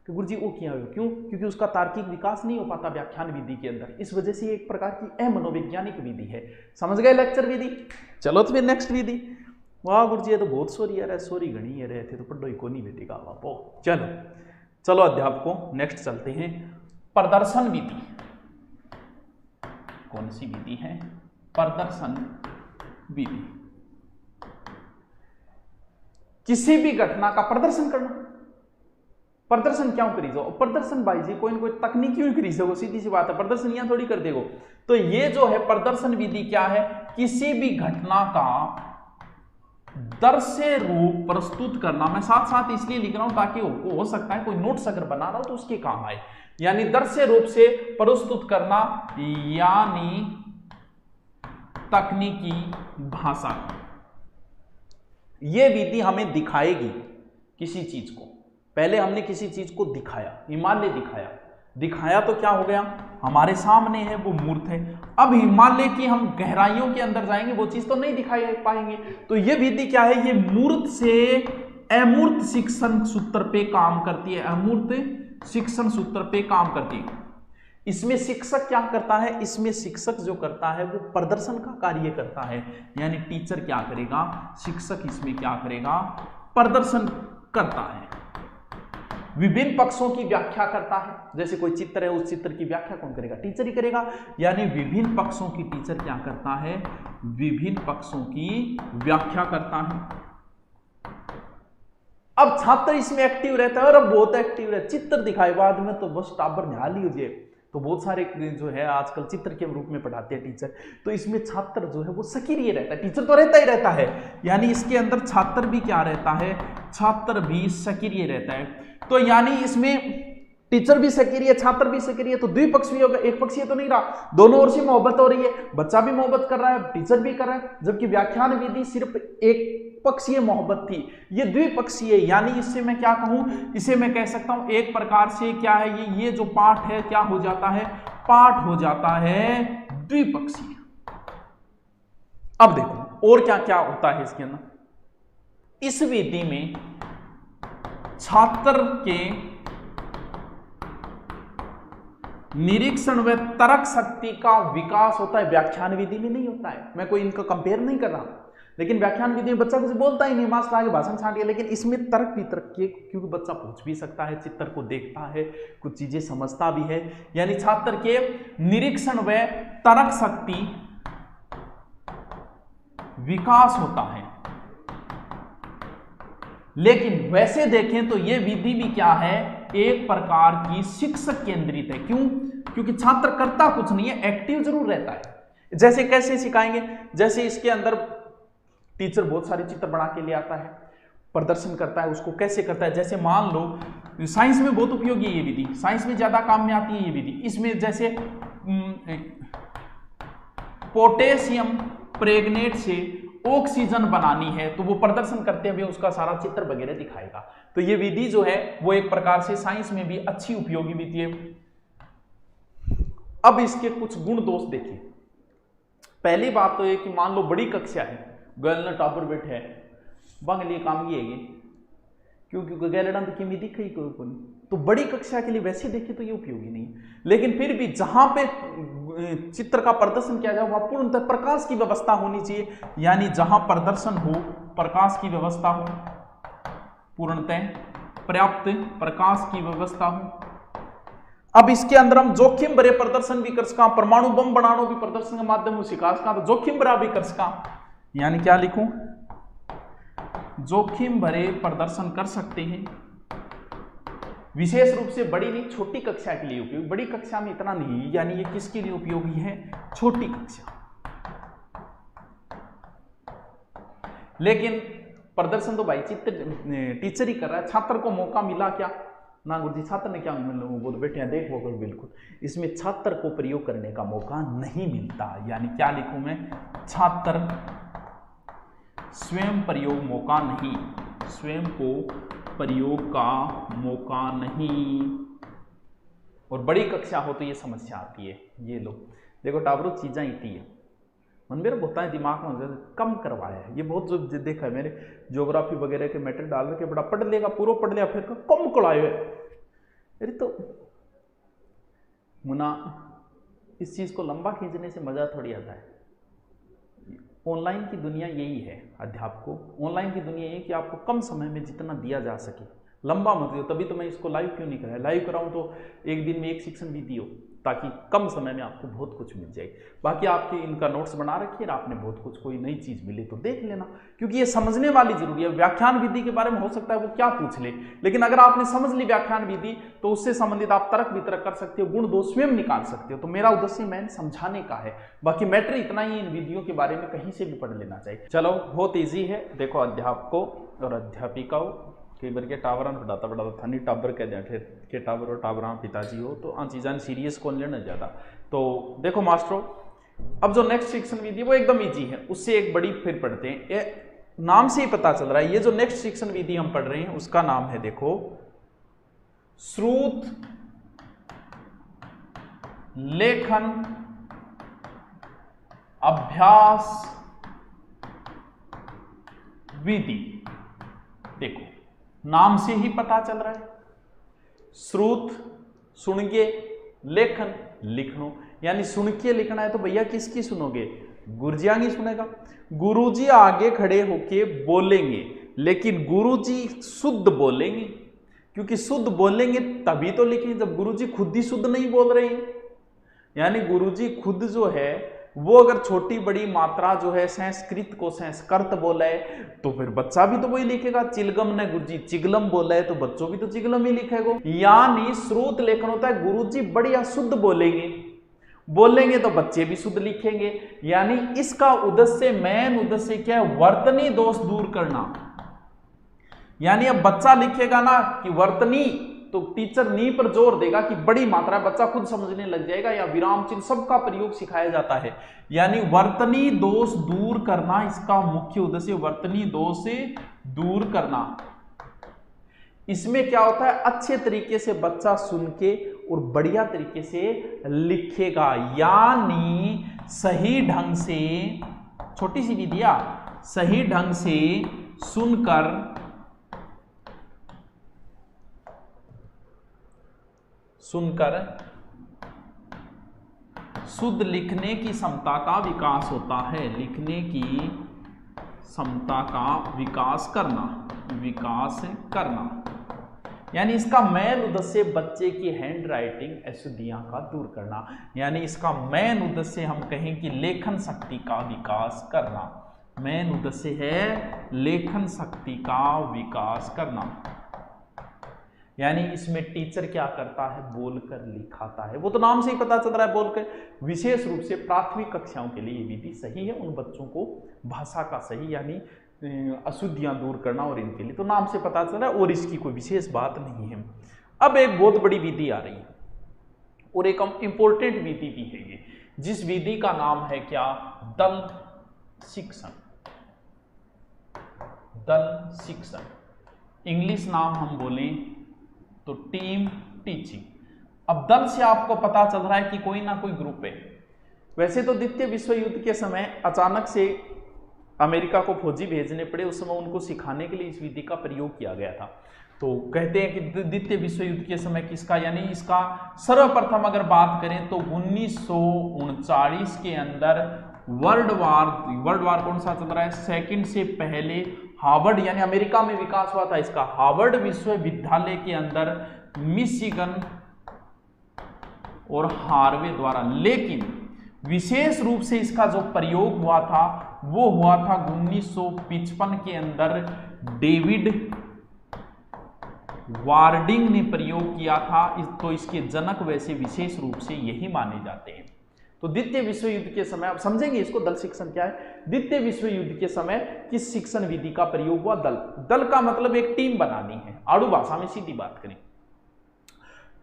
कि गुरुजी वो क्या हो, क्यों? क्योंकि उसका तार्किक विकास नहीं हो पाता व्याख्यान विधि के अंदर। इस वजह से एक प्रकार की अमनोवैज्ञानिक विधि है। समझ गए लेक्चर विधि? चलो तो फिर नेक्स्ट विधि। वाह गुरुजी ये तो बहुत सोरी है, सोरी घनी है रहे थे तो पढ़ो ही को नहीं बेटी का बापो। चलो चलो अध्यापकों नेक्स्ट चलते हैं। प्रदर्शन विधि कौन सी विधि है? प्रदर्शन विधि। किसी भी घटना का प्रदर्शन करना। प्रदर्शन क्यों करी जाओ? प्रदर्शन भाई जी कोई ना कोई तकनीक क्यों करी जाओ, सीधी सी बात है, प्रदर्शन यहां थोड़ी कर देगो। तो ये जो है प्रदर्शन विधि क्या है? किसी भी घटना का दृश्य रूप प्रस्तुत करना। मैं साथ साथ इसलिए लिख रहा हूं ताकि हो सकता है कोई नोट्स अगर बना रहा हो तो उसके काम आए। यानी दृश्य रूप से प्रस्तुत करना, यानी तकनीकी भाषा। यह विधि हमें दिखाएगी किसी चीज को। पहले हमने किसी चीज को दिखाया, हिमालय दिखाया, दिखाया तो क्या हो गया? हमारे सामने है, वो मूर्त है। अब हिमालय की हम गहराइयों के अंदर जाएंगे, वो चीज तो नहीं दिखाई पाएंगे। तो ये विधि क्या है? ये मूर्त से अमूर्त शिक्षण सूत्र पे काम करती है, अमूर्त शिक्षण सूत्र पे काम करती है। इसमें शिक्षक क्या करता है? इसमें शिक्षक जो करता है वो प्रदर्शन का कार्य करता है, यानी टीचर क्या करेगा? शिक्षक इसमें क्या करेगा? प्रदर्शन करता है। विभिन्न पक्षों की व्याख्या करता है। जैसे कोई चित्र है, उस चित्र की व्याख्या कौन करेगा? टीचर ही करेगा। यानी विभिन्न पक्षों की टीचर क्या करता है? विभिन्न पक्षों की व्याख्या करता है। अब छात्र इसमें एक्टिव रहता है, और अब बहुत एक्टिव रहता है। चित्र दिखाए बाद में तो बस टाबर ध्यान लीजिए, तो बहुत सारे जो है आजकल चित्र के रूप में पढ़ाते हैं टीचर, तो इसमें छात्र जो है वो सक्रिय रहता है। टीचर तो रहता ही रहता है, यानी इसके अंदर छात्र भी क्या रहता है? छात्र भी सक्रिय रहता है। तो यानी इसमें टीचर भी सक्रिय, छात्र भी सक्रिय, तो द्विपक्षीय होगा, एक पक्षीय तो नहीं रहा। दोनों ओर से मोहब्बत हो रही है, बच्चा भी मोहब्बत कर रहा है, टीचर भी कर रहा है। जबकि व्याख्यान विधि सिर्फ एक पक्षीय मोहब्बत थी, ये द्विपक्षीय। यानी इससे मैं क्या कहूं? इसे मैं कह सकता हूं एक प्रकार से क्या है, ये जो पाठ है क्या हो जाता है? पाठ हो जाता है द्विपक्षीय। अब देखो और क्या क्या होता है इसके अंदर। इस विधि में छात्र के निरीक्षण व तर्क शक्ति का विकास होता है, व्याख्यान विधि में नहीं होता है। मैं कोई इनका कंपेयर नहीं कर रहा, लेकिन व्याख्यान विधि में बच्चा कुछ बोलता ही नहीं, मास्टर आगे भाषण छाटिए, लेकिन इसमें तर्क वितर्क के, क्योंकि बच्चा पूछ भी सकता है, चित्र को देखता है, कुछ चीजें समझता भी है। यानी छात्र के निरीक्षण व तर्क शक्ति विकास होता है। लेकिन वैसे देखें तो यह विधि भी क्या है? एक प्रकार की शिक्षक केंद्रित है। क्यों? क्योंकि छात्र करता कुछ नहीं है, एक्टिव जरूर रहता है। जैसे कैसे सिखाएंगे? जैसे इसके अंदर टीचर बहुत सारे चित्र बना के ले आता है, प्रदर्शन करता है, उसको कैसे करता है? जैसे मान लो साइंस में बहुत उपयोगी है ये विधि, साइंस में ज्यादा काम में आती है ये विधि। इसमें जैसे पोटेशियम प्रेग्नेट से ऑक्सीजन बनानी है, तो वो प्रदर्शन करते हुए उसका सारा चित्र वगैरह दिखाएगा। तो ये विधि जो है वो एक प्रकार से साइंस में भी अच्छी उपयोगी विधि है। अब इसके कुछ गुण दोष देखिए। पहली बात तो ये कि मान लो बड़ी कक्षा है, गर्ल टाबर बैठे है, बंग लिए काम ये क्योंकि गैरडंत की विधि कई को नहीं, तो बड़ी कक्षा के लिए वैसे देखें तो ये उपयोगी नहीं है। लेकिन फिर भी जहां पे चित्र का प्रदर्शन किया जाए वहां पूर्णतः प्रकाश की व्यवस्था होनी चाहिए, यानी जहां प्रदर्शन हो प्रकाश की व्यवस्था हो, पूर्णतः पर्याप्त प्रकाश की व्यवस्था हो। अब इसके अंदर हम जोखिम भरे प्रदर्शन भी कर सका, परमाणु बम बनानो भी प्रदर्शन के माध्यम से सिखा सका, तो जोखिम भरा भी कर सका, यानी क्या लिखूं, जोखिम भरे प्रदर्शन कर सकते हैं। विशेष रूप से बड़ी नहीं छोटी कक्षा के लिए उपयोगी, बड़ी कक्षा में इतना नहीं, यानी ये किसके लिए उपयोगी है, छोटी कक्षा। लेकिन प्रदर्शन तो भाई टीचर ही कर रहा है, छात्र को मौका मिला क्या ना गुरुजी, छात्र ने क्या बोल बैठे हैं देख वो बिल्कुल, इसमें छात्र को प्रयोग करने का मौका नहीं मिलता, यानी क्या लिखूं मैं, छात्र स्वयं प्रयोग मौका नहीं, स्वयं को प्रयोग का मौका नहीं। और बड़ी कक्षा हो तो ये समस्या आती है। ये लो देखो टाबरो चीज़ें इतनी है मन मेरा होता है दिमाग में कम करवाया है, ये बहुत जो देखा है मैंने ज्योग्राफी वगैरह के मैटर डाल रखे, बड़ा पढ़ लेगा पूरा पढ़ लिया फिर कम कड़ाए हुए, अरे तो मुना इस चीज़ को लंबा खींचने से मज़ा थोड़ी आता है। ऑनलाइन की दुनिया यही है, अध्यापकों ऑनलाइन की दुनिया यही कि आपको कम समय में जितना दिया जा सके लंबा मत दियो, तभी तो मैं इसको लाइव क्यों नहीं कराया, लाइव कराऊं तो एक दिन में एक सेक्शन भी दियो, ताकि कम समय में आपको बहुत कुछ मिल जाए। बाकी आपके इनका नोट्स बना रखिए, आपने बहुत कुछ कोई नई चीज़ मिले तो देख लेना, क्योंकि ये समझने वाली जरूरी है। व्याख्यान विधि के बारे में हो सकता है वो क्या पूछ ले, लेकिन अगर आपने समझ ली व्याख्यान विधि तो उससे संबंधित आप तर्क वितर्क कर सकते हो, गुण दोष स्वयं निकाल सकते हो। तो मेरा उद्देश्य मैंने समझाने का है, बाकी मैटर इतना ही, इन विधियों के बारे में कहीं से भी पढ़ लेना चाहिए। चलो बहुत ईजी है, देखो अध्यापकों और अध्यापिकाओं कई बार के टावरान पढ़ाता था नहीं, टाबर कह दें फिर के टावर और टावरा पिताजी हो तो आ चीज़ां सीरियस कौन लेना ज़्यादा। तो देखो मास्टरों, अब जो नेक्स्ट सेक्शन विधि वो एकदम इजी है, उससे एक बड़ी फिर पढ़ते हैं। ये नाम से ही पता चल रहा है, ये जो नेक्स्ट सेक्शन विधि हम पढ़ रहे हैं उसका नाम है देखो श्रुत लेखन अभ्यास विधि। देखो नाम से ही पता चल रहा है, श्रुत सुन के, लेखन लिखनो, यानी सुन के लिखना है तो भैया किसकी सुनोगे, गुरुजिया की सुनेगा। गुरुजी आगे खड़े होके बोलेंगे, लेकिन गुरुजी शुद्ध बोलेंगे, क्योंकि शुद्ध बोलेंगे तभी तो लिखेंगे, जब गुरुजी खुद ही शुद्ध नहीं बोल रहे हैं। यानी गुरुजी खुद जो है वो अगर छोटी बड़ी मात्रा जो है संस्कृत को संस्कृत बोला है तो फिर बच्चा भी तो वही लिखेगा। चिलगम ने गुरुजी चिगलम बोला है तो बच्चों भी तो चिगलम ही लिखेगा। यानी श्रुत लेखन होता है गुरुजी बढ़िया शुद्ध बोलेंगे तो बच्चे भी शुद्ध लिखेंगे। यानी इसका उद्देश्य, मेन उद्देश्य क्या है, वर्तनी दोष दूर करना। यानी अब बच्चा लिखेगा ना कि वर्तनी, तो टीचर नी पर जोर देगा कि बड़ी मात्रा, बच्चा खुद समझने लग जाएगा, या विराम चिन्ह सबका प्रयोग सिखाया जाता है। यानी वर्तनी दोष दूर करना इसका मुख्य उद्देश्य, वर्तनी दोष दूर करना। इसमें क्या होता है, अच्छे तरीके से बच्चा सुन के और बढ़िया तरीके से लिखेगा, यानी सही ढंग से, छोटी सी विधिया, सही ढंग से सुनकर शुद्ध लिखने की क्षमता का विकास होता है। लिखने की क्षमता का विकास करना, यानी इसका मेन उद्देश्य बच्चे की हैंड राइटिंग अशुद्धियां का दूर करना। यानी इसका मेन उद्देश्य हम कहें कि लेखन शक्ति का विकास करना। मेन उद्देश्य है लेखन शक्ति का विकास करना। यानी इसमें टीचर क्या करता है, बोलकर लिखाता है, वो तो नाम से ही पता चल रहा है बोलकर। विशेष रूप से प्राथमिक कक्षाओं के लिए ये विधि सही है, उन बच्चों को भाषा का सही यानी अशुद्धियां दूर करना, और इनके लिए तो नाम से पता चल रहा है और इसकी कोई विशेष बात नहीं है। अब एक बहुत बड़ी विधि आ रही है और एक इंपॉर्टेंट विधि भी है ये, जिस विधि का नाम है क्या, दल शिक्षण। दल शिक्षण, इंग्लिश नाम हम बोलें तो टीम टीचिंग। अब दल से आपको पता चल रहा है कि कोई ना कोई ग्रुप है। वैसे तो द्वितीय विश्व युद्ध के समय अचानक से अमेरिका को फौजी भेजने पड़े, उस समय उनको सिखाने के लिए इस विधि का प्रयोग किया गया था। तो कहते हैं कि द्वितीय विश्व युद्ध के समय किसका, यानी इसका सर्वप्रथम अगर बात करें तो 1939 के अंदर वर्ल्ड वार कौन सा चल रहा है, सेकंड से पहले हार्वर्ड, यानी अमेरिका में विकास हुआ था इसका, हार्वर्ड विश्वविद्यालय के अंदर मिशिगन और हार्वे द्वारा। लेकिन विशेष रूप से इसका जो प्रयोग हुआ था वो हुआ था 1955 के अंदर डेविड वार्डिंग ने प्रयोग किया था। तो इसके जनक वैसे विशेष रूप से यही माने जाते हैं। तो द्वितीय विश्व युद्ध के समय, अब समझेंगे इसको, दल शिक्षण क्या है। द्वितीय विश्व युद्ध के समय किस शिक्षण विधि का प्रयोग हुआ, दल। दल का मतलब एक टीम बनानी है, आड़ू भाषा में सीधी बात करें,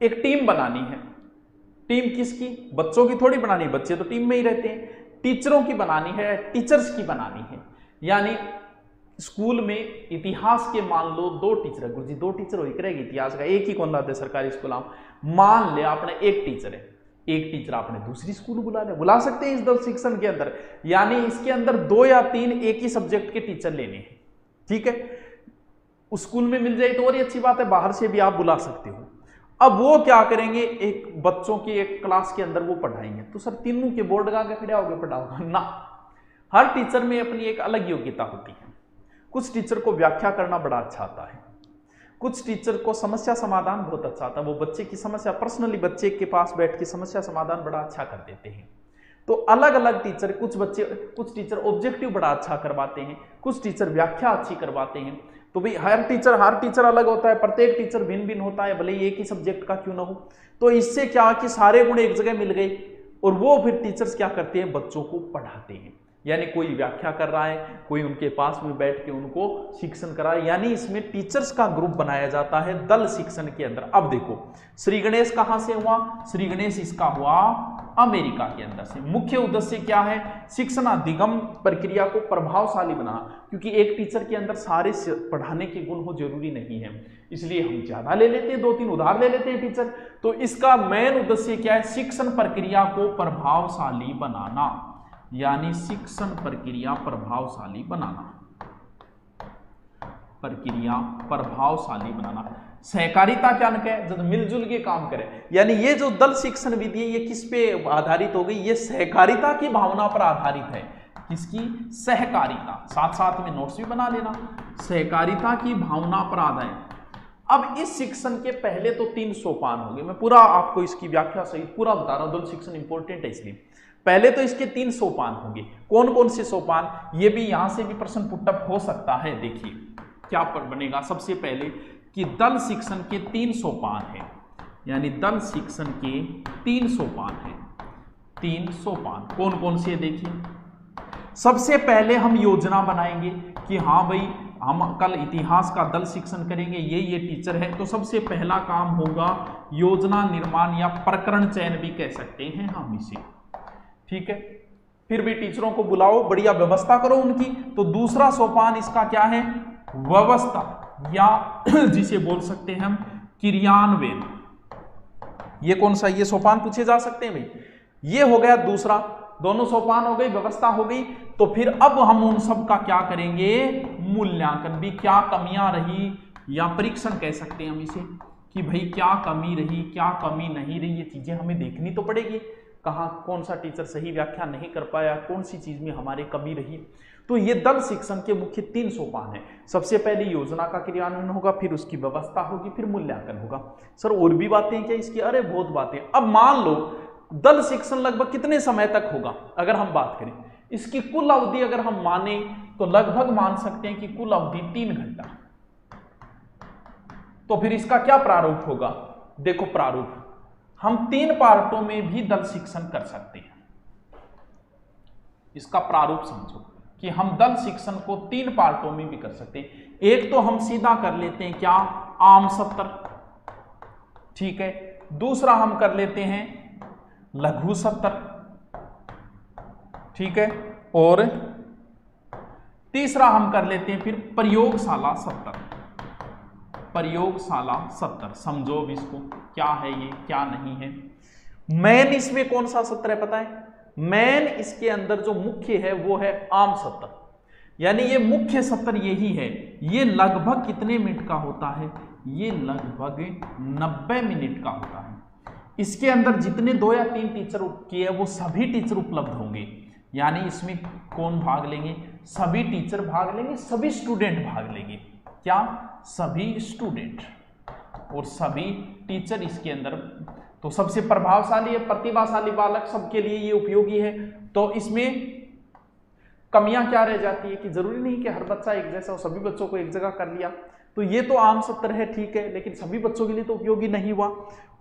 एक टीम बनानी है। टीम किसकी, बच्चों की थोड़ी बनानी है, बच्चे तो टीम में ही रहते हैं। टीचरों की बनानी है, टीचर्स की बनानी है। यानी स्कूल में इतिहास के मान लो 2 टीचर है, गुरुजी 2 टीचर हो करेगी इतिहास का, एक ही कौन लाते सरकारी स्कूल। मान ले आपने एक टीचर है, एक टीचर आपने दूसरी स्कूल बुला सकते हैं इस दल शिक्षण के अंदर। यानी इसके अंदर 2 या 3 एक ही सब्जेक्ट के टीचर लेने हैं, ठीक है। उस स्कूल में मिल जाए तो और ही अच्छी बात है, बाहर से भी आप बुला सकते हो। अब वो क्या करेंगे, एक बच्चों की एक क्लास के अंदर वो पढ़ाएंगे, तो सर तीनों के बोर्ड का खड़े होकर पढ़ाओगे ना। हर टीचर में अपनी एक अलग योग्यता होती है। कुछ टीचर को व्याख्या करना बड़ा अच्छा आता है, कुछ टीचर को समस्या समाधान बहुत अच्छा आता है, वो बच्चे की समस्या पर्सनली बच्चे के पास बैठ के समस्या समाधान बड़ा अच्छा कर देते हैं। तो अलग अलग टीचर, कुछ टीचर ऑब्जेक्टिव बड़ा अच्छा करवाते हैं, कुछ टीचर व्याख्या अच्छी करवाते हैं। तो भाई हर टीचर अलग होता है, प्रत्येक टीचर भिन्न भिन्न होता है, भले ही एक ही सब्जेक्ट का क्यों ना हो। तो इससे क्या कि सारे गुण एक जगह मिल गए, और वो फिर टीचर्स क्या करते हैं, बच्चों को पढ़ाते हैं। यानी कोई व्याख्या कर रहा है, कोई उनके पास में बैठ के उनको शिक्षण करा, यानी इसमें टीचर्स का ग्रुप बनाया जाता है दल शिक्षण के अंदर। अब देखो श्री गणेश कहां से हुआ, श्री गणेश इसका हुआ अमेरिका के अंदर से। मुख्य उद्देश्य क्या है, शिक्षणाधिगम प्रक्रिया को प्रभावशाली बनाना, क्योंकि एक टीचर के अंदर सारे पढ़ाने के गुण हो जरूरी नहीं है, इसलिए हम ज्यादा ले लेते हैं, 2-3 उधार ले लेते हैं टीचर। तो इसका मेन उद्देश्य क्या है, शिक्षण प्रक्रिया को प्रभावशाली बनाना, यानी शिक्षण प्रक्रिया प्रभावशाली बनाना, प्रक्रिया प्रभावशाली बनाना। सहकारिता क्या है, जब मिलजुल के काम करें। यानी ये जो दल शिक्षण विधि है ये किस पे आधारित हो गई, ये सहकारिता की भावना पर आधारित है। किसकी, सहकारिता। साथ साथ में नोट्स भी बना लेना, सहकारिता की भावना पर आधारित। अब इस शिक्षण के पहले तो 3 सोपान हो गए, मैं पूरा आपको इसकी व्याख्या सहित पूरा बता रहा हूं, दल शिक्षण इंपॉर्टेंट है इसलिए। पहले तो इसके 3 सोपान होंगे। कौन कौन से सोपान, ये भी यहां से भी प्रश्न पुटअप हो सकता है। देखिए क्या बनेगा, सबसे पहले कि दल शिक्षण के 3 सोपान हैं, यानी दल शिक्षण के 3 सोपान हैं। 3 सोपान कौन कौन से, देखिए सबसे पहले हम योजना बनाएंगे कि हाँ भाई हम कल इतिहास का दल शिक्षण करेंगे, ये टीचर है, तो सबसे पहला काम होगा योजना निर्माण या प्रकरण चयन भी कह सकते हैं हम इसे, ठीक है। फिर भी टीचरों को बुलाओ, बढ़िया व्यवस्था करो उनकी। तो दूसरा सोपान इसका क्या है, व्यवस्था, या जिसे बोल सकते हैं हम क्रियान्वयन। ये कौन सा, ये सोपान पूछे जा सकते हैं भाई। ये हो गया दूसरा, दोनों सोपान हो गई, व्यवस्था हो गई। तो फिर अब हम उन सब का क्या करेंगे, मूल्यांकन भी, क्या कमियां रही, या परीक्षण कह सकते हैं हम इसे, कि भाई क्या कमी रही, क्या कमी नहीं रही, ये चीजें हमें देखनी तो पड़ेगी। कहाँ कौन सा टीचर सही व्याख्या नहीं कर पाया, कौन सी चीज में हमारी कमी रही। तो ये दल शिक्षण के मुख्य 3 सोपान है। सबसे पहले योजना का क्रियान्वयन होगा, फिर उसकी व्यवस्था होगी, फिर मूल्यांकन होगा। सर और भी बातें क्या इसकी, अरे बहुत बातें। अब मान लो दल शिक्षण लगभग कितने समय तक होगा, अगर हम बात करें इसकी कुल अवधि, अगर हम माने तो लगभग मान सकते हैं कि कुल अवधि 3 घंटा। तो फिर इसका क्या प्रारूप होगा, देखो प्रारूप, हम 3 पार्टों में भी दल शिक्षण कर सकते हैं। इसका प्रारूप समझो कि हम दल शिक्षण को 3 पार्टों में भी कर सकते हैं। एक तो हम सीधा कर लेते हैं क्या, आम सत्र, ठीक है। दूसरा हम कर लेते हैं लघु सत्र, ठीक है। और तीसरा हम कर लेते हैं फिर प्रयोगशाला सत्र। प्रयोगशाला सत्र समझो अब इसको, क्या है ये क्या नहीं है। मेन इसमें कौन सा सत्र है पता है, मेन इसके अंदर जो मुख्य है वो है आम सत्र। यानी ये मुख्य सत्र यही है। ये लगभग कितने मिनट का होता है? ये लगभग 90 मिनट का होता है। इसके अंदर जितने 2 या 3 टीचर किए वो सभी टीचर उपलब्ध होंगे। यानी इसमें कौन भाग लेंगे? सभी टीचर भाग लेंगे, सभी स्टूडेंट भाग लेंगे। क्या? सभी स्टूडेंट और सभी टीचर इसके अंदर। तो सबसे प्रभावशाली है, प्रतिभाशाली बालक सबके लिए ये उपयोगी है। तो इसमें कमियां क्या रह जाती है कि जरूरी नहीं कि हर बच्चा एक जैसा हो, सभी बच्चों को एक जगह कर लिया तो ये तो आम सत्र है, ठीक है, लेकिन सभी बच्चों के लिए तो उपयोगी नहीं हुआ।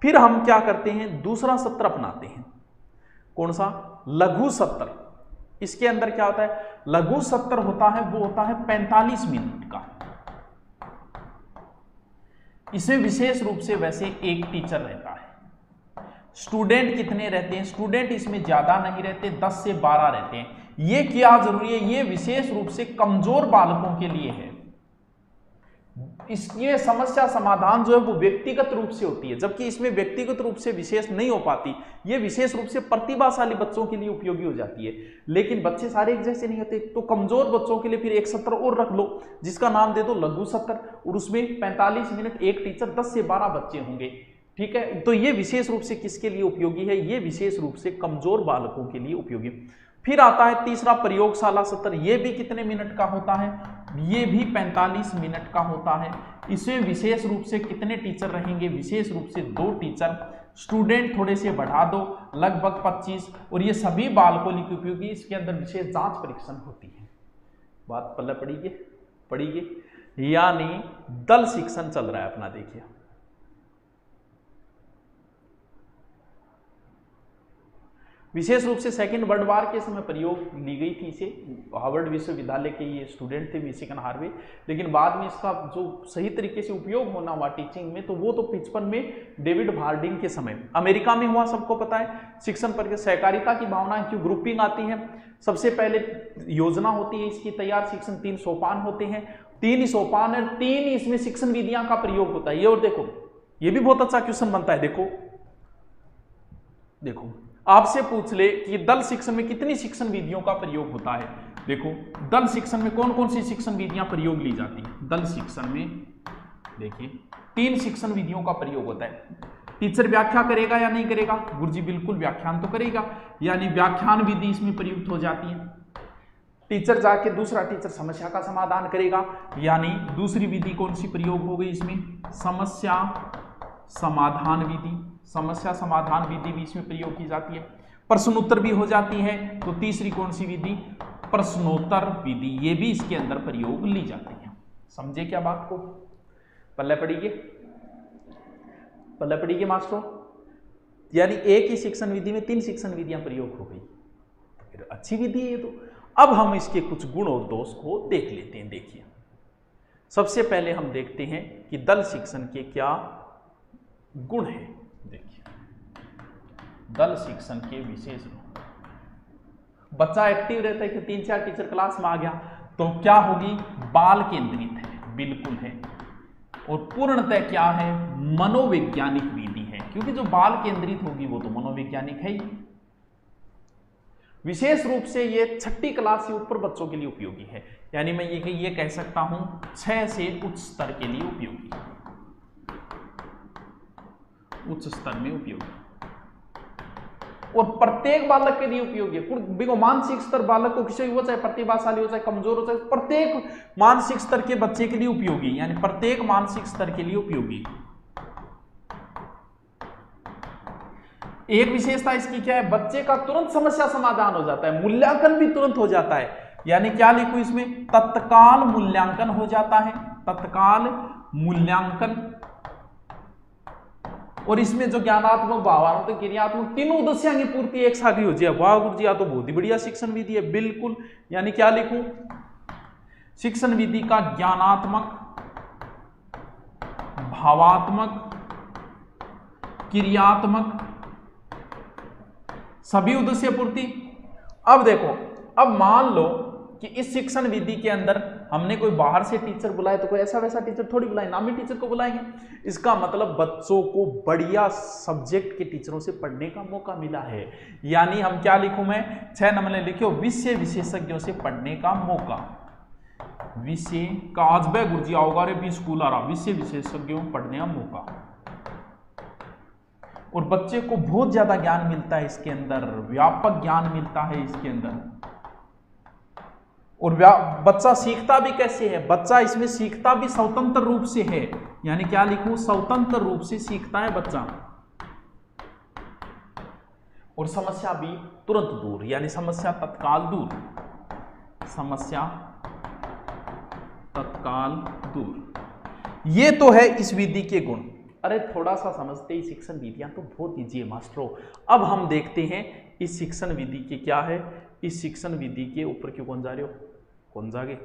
फिर हम क्या करते हैं? दूसरा सत्र अपनाते हैं। कौन सा? लघु सत्र। इसके अंदर क्या होता है? लघु सत्र होता है वो होता है 45 मिनट का। इसमें विशेष रूप से वैसे एक टीचर रहता है। स्टूडेंट कितने रहते हैं? स्टूडेंट इसमें ज्यादा नहीं रहते, 10 से 12 रहते हैं। ये क्या जरूरी है? ये विशेष रूप से कमजोर बालकों के लिए है। इसकी समस्या समाधान जो है वो व्यक्तिगत रूप से होती है, जबकि इसमें व्यक्तिगत रूप से विशेष नहीं हो पाती। ये विशेष रूप से प्रतिभाशाली बच्चों के लिए उपयोगी हो जाती है, लेकिन बच्चे सारे एक जैसे नहीं होते। तो कमजोर बच्चों के लिए फिर एक सत्र और रख लो जिसका नाम दे दो लघु सत्र, और उसमें 45 मिनट एक टीचर, 10 से 12 बच्चे होंगे। ठीक है, तो ये विशेष रूप से किसके लिए उपयोगी है? ये विशेष रूप से कमजोर बालकों के लिए उपयोगी। फिर आता है तीसरा प्रयोगशाला सत्र। ये भी कितने मिनट का होता है? ये भी 45 मिनट का होता है। इसमें विशेष रूप से कितने टीचर रहेंगे? विशेष रूप से 2 टीचर। स्टूडेंट थोड़े से बढ़ा दो, लगभग 25, और ये सभी बालकों के लिए उपयोगी। इसके अंदर विशेष जांच परीक्षण होती है। बात पल्ले पड़ेगी। यानी दल शिक्षण चल रहा है अपना। देखिए विशेष रूप से सेकेंड वर्ल्ड वार के समय प्रयोग ली गई थी इसे। हार्वर्ड विश्वविद्यालय के ये स्टूडेंट थे, मिशिगन हार्वे, लेकिन बाद में इसका जो सही तरीके से उपयोग होना हुआ टीचिंग में, तो वो तो 55 में डेविड हार्डिंग के समय अमेरिका में हुआ। सबको पता है शिक्षण पर सहकारिता की भावना क्यों ग्रुपिंग आती है। सबसे पहले योजना होती है इसकी तैयार, शिक्षण 3 सोपान होते हैं। 3 ही सोपान है, 3 इसमें शिक्षण विधियां का प्रयोग होता है। ये और देखो, ये भी बहुत अच्छा क्वेश्चन बनता है। देखो आपसे पूछ ले कि दल शिक्षण में कितनी शिक्षण विधियों का प्रयोग होता है। देखो दल शिक्षण में कौन कौन सी शिक्षण विधियां प्रयोग ली जाती हैं? दल शिक्षण में देखिए 3 शिक्षण विधियों का प्रयोग होता है। टीचर व्याख्या करेगा या नहीं करेगा? गुरुजी बिल्कुल व्याख्यान तो करेगा, यानी व्याख्यान विधि इसमें प्रयुक्त हो जाती है। टीचर जाके दूसरा टीचर समस्या का समाधान करेगा, यानी दूसरी विधि कौन सी प्रयोग हो गई इसमें? समस्या समाधान विधि। समस्या समाधान विधि भी इसमें प्रयोग की जाती है। प्रश्नोत्तर भी हो जाती है, तो तीसरी कौन सी विधि? प्रश्नोत्तर विधि। ये भी इसके अंदर प्रयोग ली जाती है। समझे क्या बात को? पल्ले पड़ीगे मास्टरों। यानी एक ही शिक्षण विधि में 3 शिक्षण विधियां प्रयोग हो गई, फिर अच्छी विधि है ये तो। अब हम इसके कुछ गुण और दोष को देख लेते हैं। देखिए सबसे पहले हम देखते हैं कि दल शिक्षण के क्या गुण है। देखिए दल शिक्षण के विशेष गुण। बच्चा एक्टिव रहता है कि 3-4 टीचर क्लास में आ गया तो क्या होगी? बाल केंद्रित है, बिल्कुल है। और पूर्णतः क्या है? मनोवैज्ञानिक विधि है, क्योंकि जो बाल केंद्रित होगी वो तो मनोवैज्ञानिक है ही। विशेष रूप से ये 6ठी क्लास से ऊपर बच्चों के लिए उपयोगी है, यानी मैं ये कह सकता हूं 6 से उच्च स्तर के लिए उपयोगी, उच्च स्तर में उपयोगी, और प्रत्येक बालक के लिए उपयोगी है। मानसिक स्तर बालक को किसी हो, चाहे प्रतिभाशाली हो, चाहे कमजोर हो, चाहे प्रत्येक मानसिक स्तर के बच्चे के लिए उपयोगी, यानी प्रत्येक मानसिक स्तर के लिए उपयोगी। एक विशेषता इसकी क्या है? बच्चे का तुरंत समस्या समाधान हो जाता है, मूल्यांकन भी तुरंत हो जाता है। यानी क्या लिखूं इसमें? तत्काल मूल्यांकन हो जाता है, तत्काल मूल्यांकन। और इसमें जो ज्ञानात्मक, भावात्मक, क्रियात्मक तीनों उद्देश्यों की पूर्ति एक साथ ही हो जाए। वाह गुरुजी, तो बहुत ही बढ़िया शिक्षण विधि है। बिल्कुल, यानी क्या लिखूं? शिक्षण विधि का ज्ञानात्मक, भावात्मक, क्रियात्मक सभी उद्देश्य पूर्ति। अब देखो, अब मान लो कि इस शिक्षण विधि के अंदर हमने कोई बाहर से टीचर बुलाए, तो कोई ऐसा वैसा टीचर थोड़ी बुलाए, नामी टीचर को बुलाएंगे। इसका मतलब बच्चों को बढ़िया सब्जेक्ट के टीचरों से पढ़ने का मौका मिला है। यानी हम क्या लिखूं मैं? 6 नंबर लिखो, विषय विशेषज्ञों से पढ़ने का मौका। विषय काज बे गुरुजी आओगा रे भी स्कूल आ रहा, विषय विशेषज्ञों पढ़ने का मौका। और बच्चे को बहुत ज्यादा ज्ञान मिलता है इसके अंदर, व्यापक ज्ञान मिलता है इसके अंदर। और बच्चा सीखता भी कैसे है, बच्चा इसमें सीखता भी स्वतंत्र रूप से है, यानी क्या लिखूं, स्वतंत्र रूप से सीखता है बच्चा। और समस्या भी तुरंत दूर, यानी समस्या तत्काल दूर, समस्या तत्काल दूर। ये तो है इस विधि के गुण। अरे थोड़ा सा समझते ही शिक्षण विधियां तो बहुत ईजी है मास्टरों। अब हम देखते हैं इस शिक्षण विधि के क्या है, इस शिक्षण विधि के ऊपर क्यों कौन जा रहे हो, कौन जागे।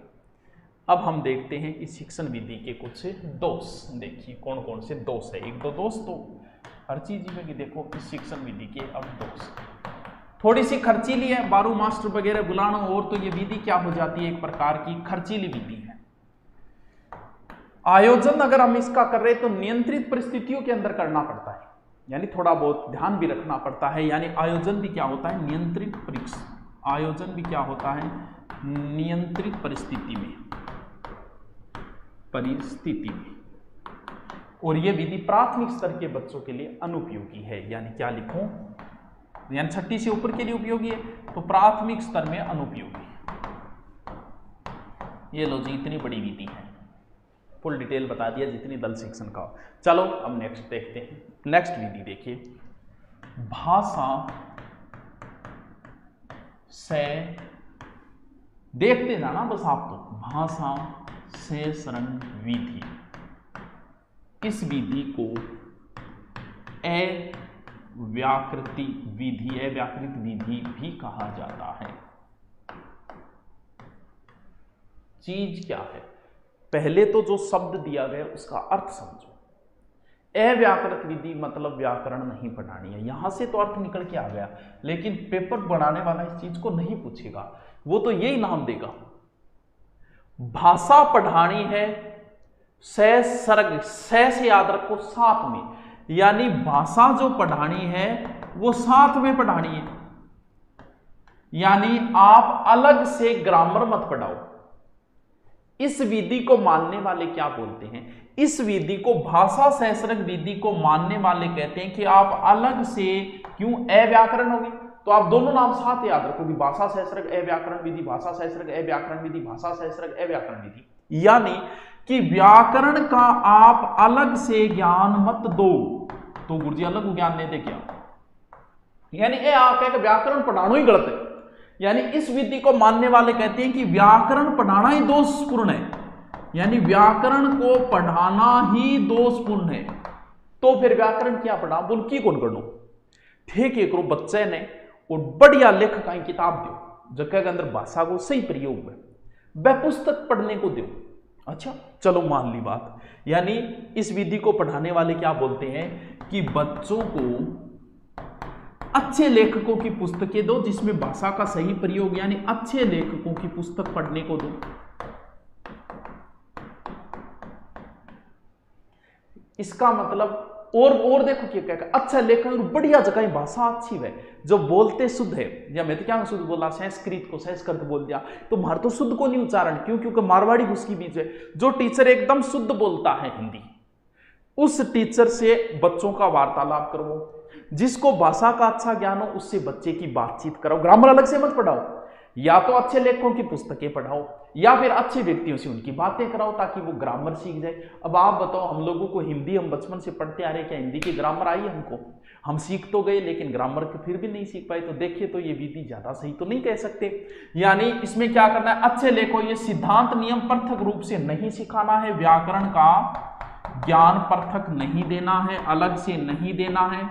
अब हम देखते हैं इस शिक्षण विधि के कुछ दोष। देखिए कौन कौन से दोष है, एक दो दोष तो हर चीज में कि देखो इस शिक्षण विधि के अब दोष थोड़ी सी खर्चीली है, बारू मास्टर वगैरह बुलाना और तो ये विधि क्या हो जाती है, एक प्रकार की खर्चीली विधि है। आयोजन अगर हम इसका कर रहे तो नियंत्रित परिस्थितियों के अंदर करना पड़ता है, यानी थोड़ा बहुत ध्यान भी रखना पड़ता है। यानी आयोजन भी क्या होता है, नियंत्रित परीक्षा, आयोजन भी क्या होता है, नियंत्रित परिस्थिति में, और यह विधि प्राथमिक स्तर के बच्चों के लिए अनुपयोगी है। यानी क्या लिखूं, यानी 6ठी से ऊपर के लिए उपयोगी है, तो प्राथमिक स्तर में अनुपयोगी। ये लो जी, इतनी बड़ी विधि है, फुल डिटेल बता दिया जितनी दल शिक्षण का। चलो अब नेक्स्ट देखते हैं। नेक्स्ट विधि देखिए, भाषा से, देखते जाना बस आप तो, भाषा से शरण विधि। इस विधि को अव्याकृति विधि, अव्याकृत विधि भी कहा जाता है। चीज क्या है, पहले तो जो शब्द दिया गया उसका अर्थ समझो। अव्याकृत विधि मतलब व्याकरण नहीं पढ़ानी है, यहां से तो अर्थ निकल के आ गया, लेकिन पेपर बनाने वाला इस चीज को नहीं पूछेगा, वो तो यही नाम देगा, भाषा पढ़ानी है, से सर्ग, से याद रखो साथ में, यानी भाषा जो पढ़ानी है वो साथ में पढ़ानी है। यानी आप अलग से ग्रामर मत पढ़ाओ। इस विधि को मानने वाले क्या बोलते हैं, इस विधि को भाषा सहस्रक विधि को मानने वाले कहते हैं कि आप अलग से, क्यों, अव्याकरण होगी तो आप दोनों नाम साथ याद रखोगे, भाषा सहस्रक अव्याकरण विधि, भाषा सहस्रक अव्याकरण विधि, भाषा सहस्रक अव्याकरण विधि। यानी कि व्याकरण का आप अलग से ज्ञान मत दो, तो गुरुजी अलग ज्ञान नहीं दे क्या, यानी ये आप कहें कि व्याकरण पढ़ाना ही गलत है। यानी इस विधि को मानने वाले कहते हैं कि व्याकरण पढ़ाना ही दोषपूर्ण है, यानी व्याकरण को पढ़ाना ही दोषपूर्ण है, तो फिर व्याकरण क्या पढ़ा, बोल की कौन कर दो, ठीक है करो बच्चे ने और बढ़िया लेखक की किताब दो जगह के अंदर भाषा को सही प्रयोग में, वह पुस्तक पढ़ने को दो। अच्छा चलो मान ली बात, यानी इस विधि को पढ़ाने वाले क्या बोलते हैं कि बच्चों को अच्छे लेखकों की पुस्तकें दो जिसमें भाषा का सही प्रयोग, यानी अच्छे लेखकों की पुस्तक पढ़ने को दो। इसका मतलब और देखो क्या क्या, अच्छा लेखक बढ़िया जगह भाषा अच्छी है, जो बोलते शुद्ध है, या मैं तो क्या शुद्ध बोला, संस्कृत को संस्कृत बोल दिया, तो मार तो शुद्ध को नहीं उच्चारण, क्यों, क्योंकि मारवाड़ी उसकी बीच है। जो टीचर एकदम शुद्ध बोलता है हिंदी, उस टीचर से बच्चों का वार्तालाप करो, जिसको भाषा का अच्छा ज्ञान हो उससे बच्चे की बातचीत कराओ, ग्रामर अलग से मत पढ़ाओ, या तो अच्छे लेखकों की पुस्तकें पढ़ाओ या फिर अच्छे व्यक्तियों से उनकी बातें कराओ ताकि वो ग्रामर सीख जाए। अब आप बताओ, हम लोगों को हिंदी हम बचपन से पढ़ते आ रहे, क्या हिंदी की ग्रामर आई हमको, हम सीख तो गए लेकिन ग्रामर के फिर भी नहीं सीख पाए, तो देखिए तो ये विधि ज्यादा सही तो नहीं कह सकते। यानी इसमें क्या करना है, अच्छे लेखो, ये सिद्धांत नियम पृथक रूप से नहीं सिखाना है, व्याकरण का ज्ञान पृथक नहीं देना है, अलग से नहीं देना है।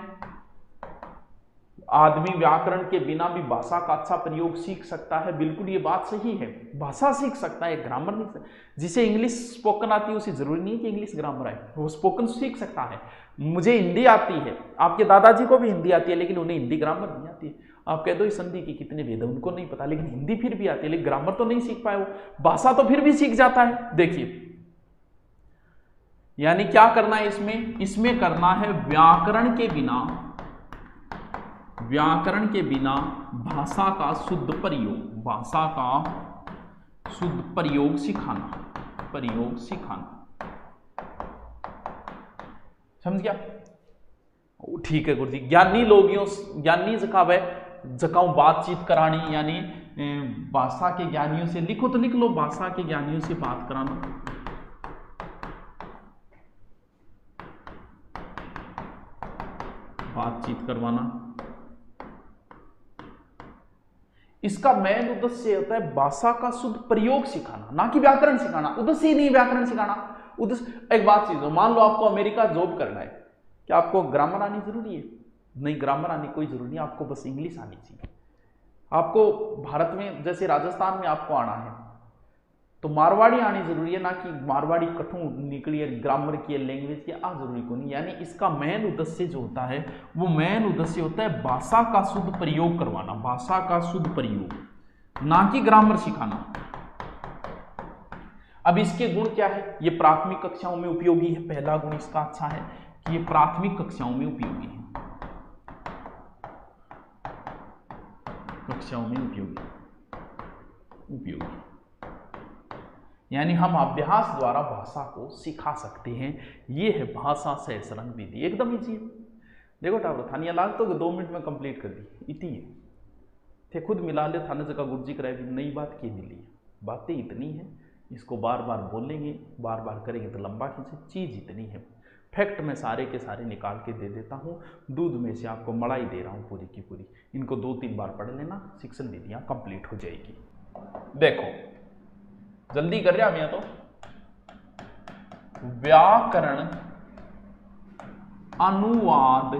आदमी व्याकरण के बिना भी भाषा का अच्छा प्रयोग सीख सकता है, बिल्कुल ये बात सही है, भाषा सीख सकता है, ग्रामर नहीं। जिसे इंग्लिश स्पोकन आती है उसे जरूरी नहीं कि इंग्लिश ग्रामर आए, वो स्पोकन सीख सकता है। मुझे हिंदी आती है, आपके दादाजी को भी हिंदी आती है, लेकिन उन्हें हिंदी ग्रामर नहीं आती है। आप कह दो इस संधि के कितने भेद है, उनको नहीं पता, लेकिन हिंदी फिर भी आती है, लेकिन ग्रामर तो नहीं सीख पाए वो, भाषा तो फिर भी सीख जाता है। देखिए यानी क्या करना है इसमें करना है व्याकरण के बिना भाषा का शुद्ध प्रयोग, भाषा का शुद्ध प्रयोग सिखाना, प्रयोग सिखाना, समझ गया? ठीक है गुरु जी। ज्ञानी लोगियों, ज्ञानी जकावे जकाऊ बातचीत करानी, यानी भाषा के ज्ञानियों से, लिखो तो लिख लो, भाषा के ज्ञानियों से बात कराना, बातचीत करवाना। इसका मेन उद्देश्य होता है भाषा का शुद्ध प्रयोग सिखाना, ना कि व्याकरण सिखाना। उद्देश्य ही नहीं व्याकरण सिखाना। उद्देश्य, एक बात चीज, मान लो आपको अमेरिका जॉब करना है, क्या आपको ग्रामर आनी जरूरी है? नहीं, ग्रामर आनी कोई जरूरी नहीं, आपको बस इंग्लिश आनी चाहिए। आपको भारत में जैसे राजस्थान में आपको आना है तो मारवाड़ी आनी जरूरी है, ना कि मारवाड़ी कठू निकली है ग्रामर की लैंग्वेज की आ जरूरी को नहीं। यानी इसका मेन उद्देश्य जो होता है वो मेन उद्देश्य होता है भाषा का शुद्ध प्रयोग करवाना, भाषा का शुद्ध प्रयोग, ना कि ग्रामर सिखाना। अब इसके गुण क्या है? ये प्राथमिक कक्षाओं में उपयोगी है। पहला गुण इसका अच्छा है कि ये प्राथमिक कक्षाओं में उपयोगी है, कक्षाओं में उपयोगी, यानी हम अभ्यास द्वारा भाषा को सिखा सकते हैं। ये है भाषा सहस्रंग विधि, एकदम इजी है। देखो टावर थानिया लाग तो 2 मिनट में कंप्लीट कर दी, इतनी है थे खुद मिला ले थाने जगह गुरु जी कराए, नई बात की मिली है। बातें इतनी है, इसको बार बार बोलेंगे, बार बार करेंगे तो लंबा खींचे। चीज इतनी है, फैक्ट में सारे के सारे निकाल के दे देता हूँ। दूध में से आपको मलाई दे रहा हूँ पूरी की पूरी। इनको 2-3 बार पढ़ लेना, शिक्षण विधियां कंप्लीट हो जाएगी। देखो जल्दी कर रहा मैं तो। व्याकरण अनुवाद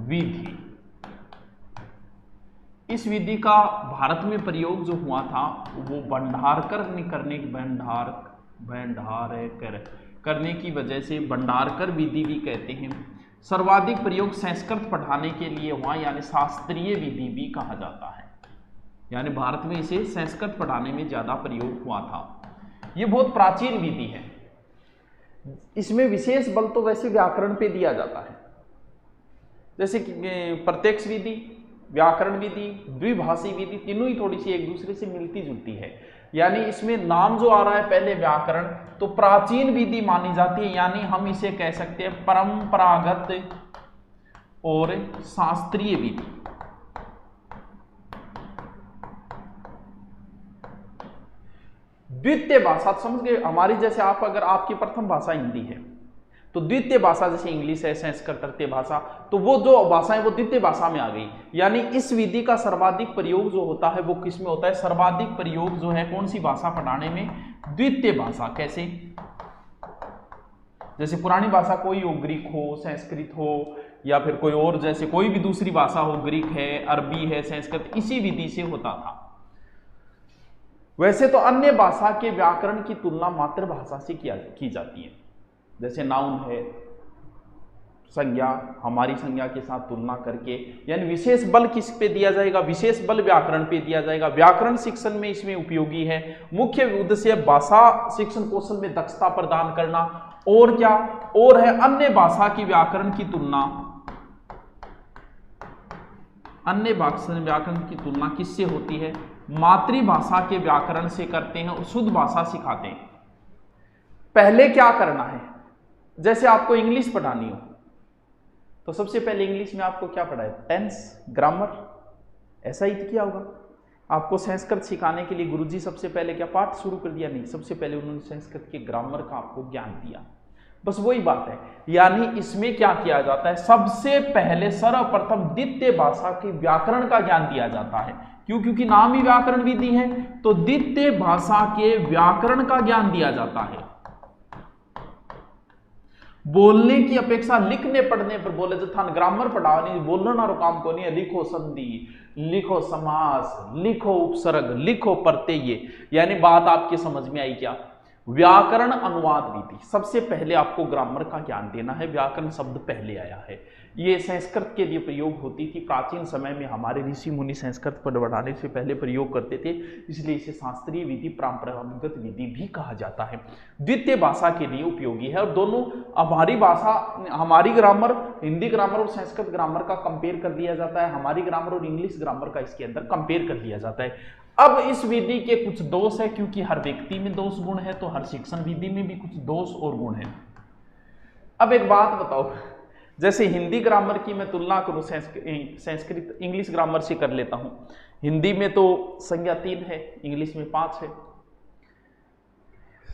विधि, इस विधि का भारत में प्रयोग जो हुआ था वो भंडारकर ने करने की वजह से भंडारकर विधि भी कहते हैं। सर्वाधिक प्रयोग संस्कृत पढ़ाने के लिए हुआ, यानी शास्त्रीय विधि भी कहा जाता है। यानी भारत में इसे संस्कृत पढ़ाने में ज्यादा प्रयोग हुआ था। ये बहुत प्राचीन विधि है। इसमें विशेष बल तो वैसे व्याकरण पे दिया जाता है, जैसे कि प्रत्यक्ष विधि, व्याकरण विधि, द्विभाषी विधि, तीनों ही थोड़ी सी एक दूसरे से मिलती जुलती है। यानी इसमें नाम जो आ रहा है पहले व्याकरण, तो प्राचीन विधि मानी जाती है। यानी हम इसे कह सकते हैं परंपरागत और शास्त्रीय विधि। द्वितीय भाषा समझ गए हमारी, जैसे आप अगर आपकी प्रथम भाषा हिंदी है तो द्वितीय भाषा जैसे इंग्लिश है, संस्कृत, तृतीय भाषा, तो वो जो भाषा है वो द्वितीय भाषा में आ गई। यानी इस विधि का सर्वाधिक प्रयोग जो होता है वो किस में होता है? सर्वाधिक प्रयोग जो है कौन सी भाषा पढ़ाने में? द्वितीय भाषा। कैसे? जैसे पुरानी भाषा कोई हो, ग्रीक हो, संस्कृत हो, या फिर कोई और जैसे कोई भी दूसरी भाषा हो, ग्रीक है, अरबी है, संस्कृत, इसी विधि से होता था। वैसे तो अन्य भाषा के व्याकरण की तुलना मातृभाषा से की जाती है। जैसे नाउन है, संज्ञा, हमारी संज्ञा के साथ तुलना करके, यानी विशेष बल किस पे दिया जाएगा? विशेष बल व्याकरण पे दिया जाएगा। व्याकरण शिक्षण में इसमें उपयोगी है। मुख्य उद्देश्य भाषा शिक्षण कौशल में दक्षता प्रदान करना। और क्या? और है अन्य भाषा की व्याकरण की तुलना, अन्य भाषा व्याकरण की तुलना किससे होती है? मातृभाषा के व्याकरण से करते हैं और शुद्ध भाषा सिखाते हैं। पहले क्या करना है? जैसे आपको इंग्लिश पढ़ानी हो तो सबसे पहले इंग्लिश में आपको क्या पढ़ा है? टेंस, ग्रामर, ऐसा ही किया होगा। आपको संस्कृत सिखाने के लिए गुरुजी सबसे पहले क्या पाठ शुरू कर दिया? नहीं, सबसे पहले उन्होंने संस्कृत के ग्रामर का आपको ज्ञान दिया। बस वही बात है। यानी इसमें क्या किया जाता है? सबसे पहले सर्वप्रथम द्वितीय भाषा के व्याकरण का ज्ञान दिया जाता है। क्यों? क्योंकि नाम ही व्याकरण विधि है, तो द्वितीय भाषा के व्याकरण का ज्ञान दिया जाता है। बोलने की अपेक्षा लिखने पढ़ने पर बोले तो थान ग्रामर पढ़ाओ नहीं, बोलना रो काम को नहीं है। लिखो संधि, लिखो समास, लिखो उपसर्ग, लिखो प्रत्यय। यानी बात आपके समझ में आई क्या? व्याकरण अनुवाद विधि, सबसे पहले आपको ग्रामर का ज्ञान देना है। व्याकरण शब्द पहले आया है, ये संस्कृत के लिए प्रयोग होती थी। प्राचीन समय में हमारे ऋषि मुनि संस्कृत पर बढ़ाने से पहले प्रयोग करते थे, इसलिए इसे शास्त्रीय विधि, परंपरागत विधि भी कहा जाता है। द्वितीय भाषा के लिए उपयोगी है। और दोनों हमारी भाषा, हमारी ग्रामर, हिंदी ग्रामर और संस्कृत ग्रामर का कंपेयर कर दिया जाता है। हमारी ग्रामर और इंग्लिश ग्रामर का इसके अंदर कंपेयर कर दिया जाता है। अब इस विधि के कुछ दोष है, क्योंकि हर व्यक्ति में दोष गुण है, तो हर शिक्षण विधि में भी कुछ दोष और गुण है। अब एक बात बताओ, जैसे हिंदी ग्रामर की मैं तुलना करूं संस्कृत इंग्लिश ग्रामर से कर लेता हूं। हिंदी में तो संज्ञा 3 है, इंग्लिश में 5 है।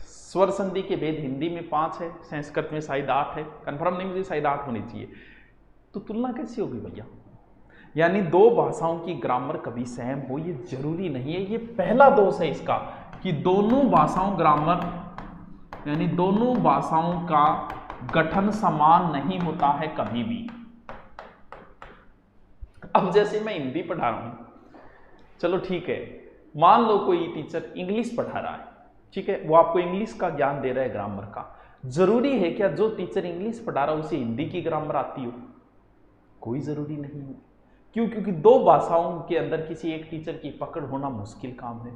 स्वर संधि के भेद हिंदी में 5 है, संस्कृत में शायद 8 है, कंफर्म नहीं मुझे, शायद 8 होनी चाहिए। तो तुलना कैसी होगी भैया? यानी दो भाषाओं की ग्रामर कभी सेम हो ये जरूरी नहीं है। ये पहला दोष है इसका कि दोनों भाषाओं ग्रामर यानी दोनों भाषाओं का गठन समान नहीं होता है कभी भी। अब जैसे मैं हिंदी पढ़ा रहा हूं, चलो ठीक है, मान लो कोई टीचर इंग्लिश पढ़ा रहा है, ठीक है, वो आपको इंग्लिश का ज्ञान दे रहा है ग्रामर का। जरूरी है क्या जो टीचर इंग्लिश पढ़ा रहा है उसे हिंदी की ग्रामर आती हो? कोई जरूरी नहीं है। क्यों? क्योंकि दो भाषाओं के अंदर किसी एक टीचर की पकड़ होना मुश्किल काम है।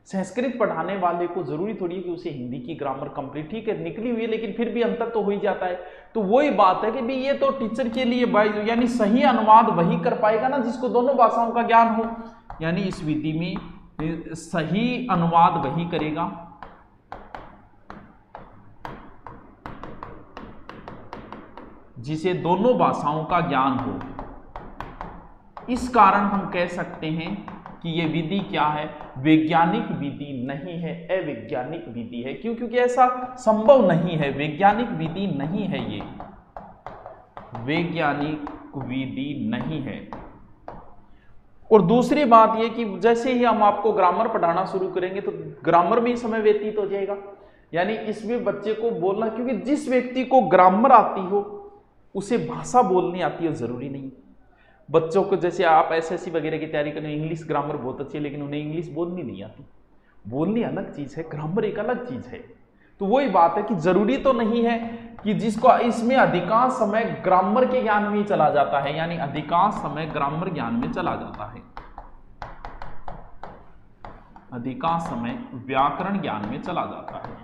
संस्कृत पढ़ाने वाले को जरूरी थोड़ी है कि उसे हिंदी की ग्रामर कंप्लीट, ठीक है निकली हुई है, लेकिन फिर भी अंतर तो हो ही जाता है। तो वही बात है कि भाई ये तो टीचर के लिए यानी सही अनुवाद वही कर पाएगा ना जिसको दोनों भाषाओं का ज्ञान हो। यानी इस विधि में सही अनुवाद वही करेगा जिसे दोनों भाषाओं का ज्ञान हो। इस कारण हम कह सकते हैं कि यह विधि क्या है? वैज्ञानिक विधि नहीं है, अवैज्ञानिक विधि है। क्यों? क्योंकि ऐसा संभव नहीं है, वैज्ञानिक विधि नहीं है, ये वैज्ञानिक विधि नहीं है। और दूसरी बात यह कि जैसे ही हम आपको ग्रामर पढ़ाना शुरू करेंगे तो ग्रामर में ही समय व्यतीत हो जाएगा। यानी इसमें बच्चे को बोलना, क्योंकि जिस व्यक्ति को ग्रामर आती हो उसे भाषा बोलनी आती है जरूरी नहीं। बच्चों को जैसे आप एसएससी वगैरह की तैयारी करें, इंग्लिश ग्रामर बहुत अच्छी है लेकिन उन्हें इंग्लिश बोलनी नहीं आती। बोलनी अलग चीज है, ग्रामर एक अलग चीज है। तो वही बात है कि जरूरी तो नहीं है कि जिसको इसमें अधिकांश समय ग्रामर के ज्ञान में ही चला जाता है, यानी अधिकांश समय ग्रामर ज्ञान में चला जाता है, अधिकांश समय व्याकरण ज्ञान में चला जाता है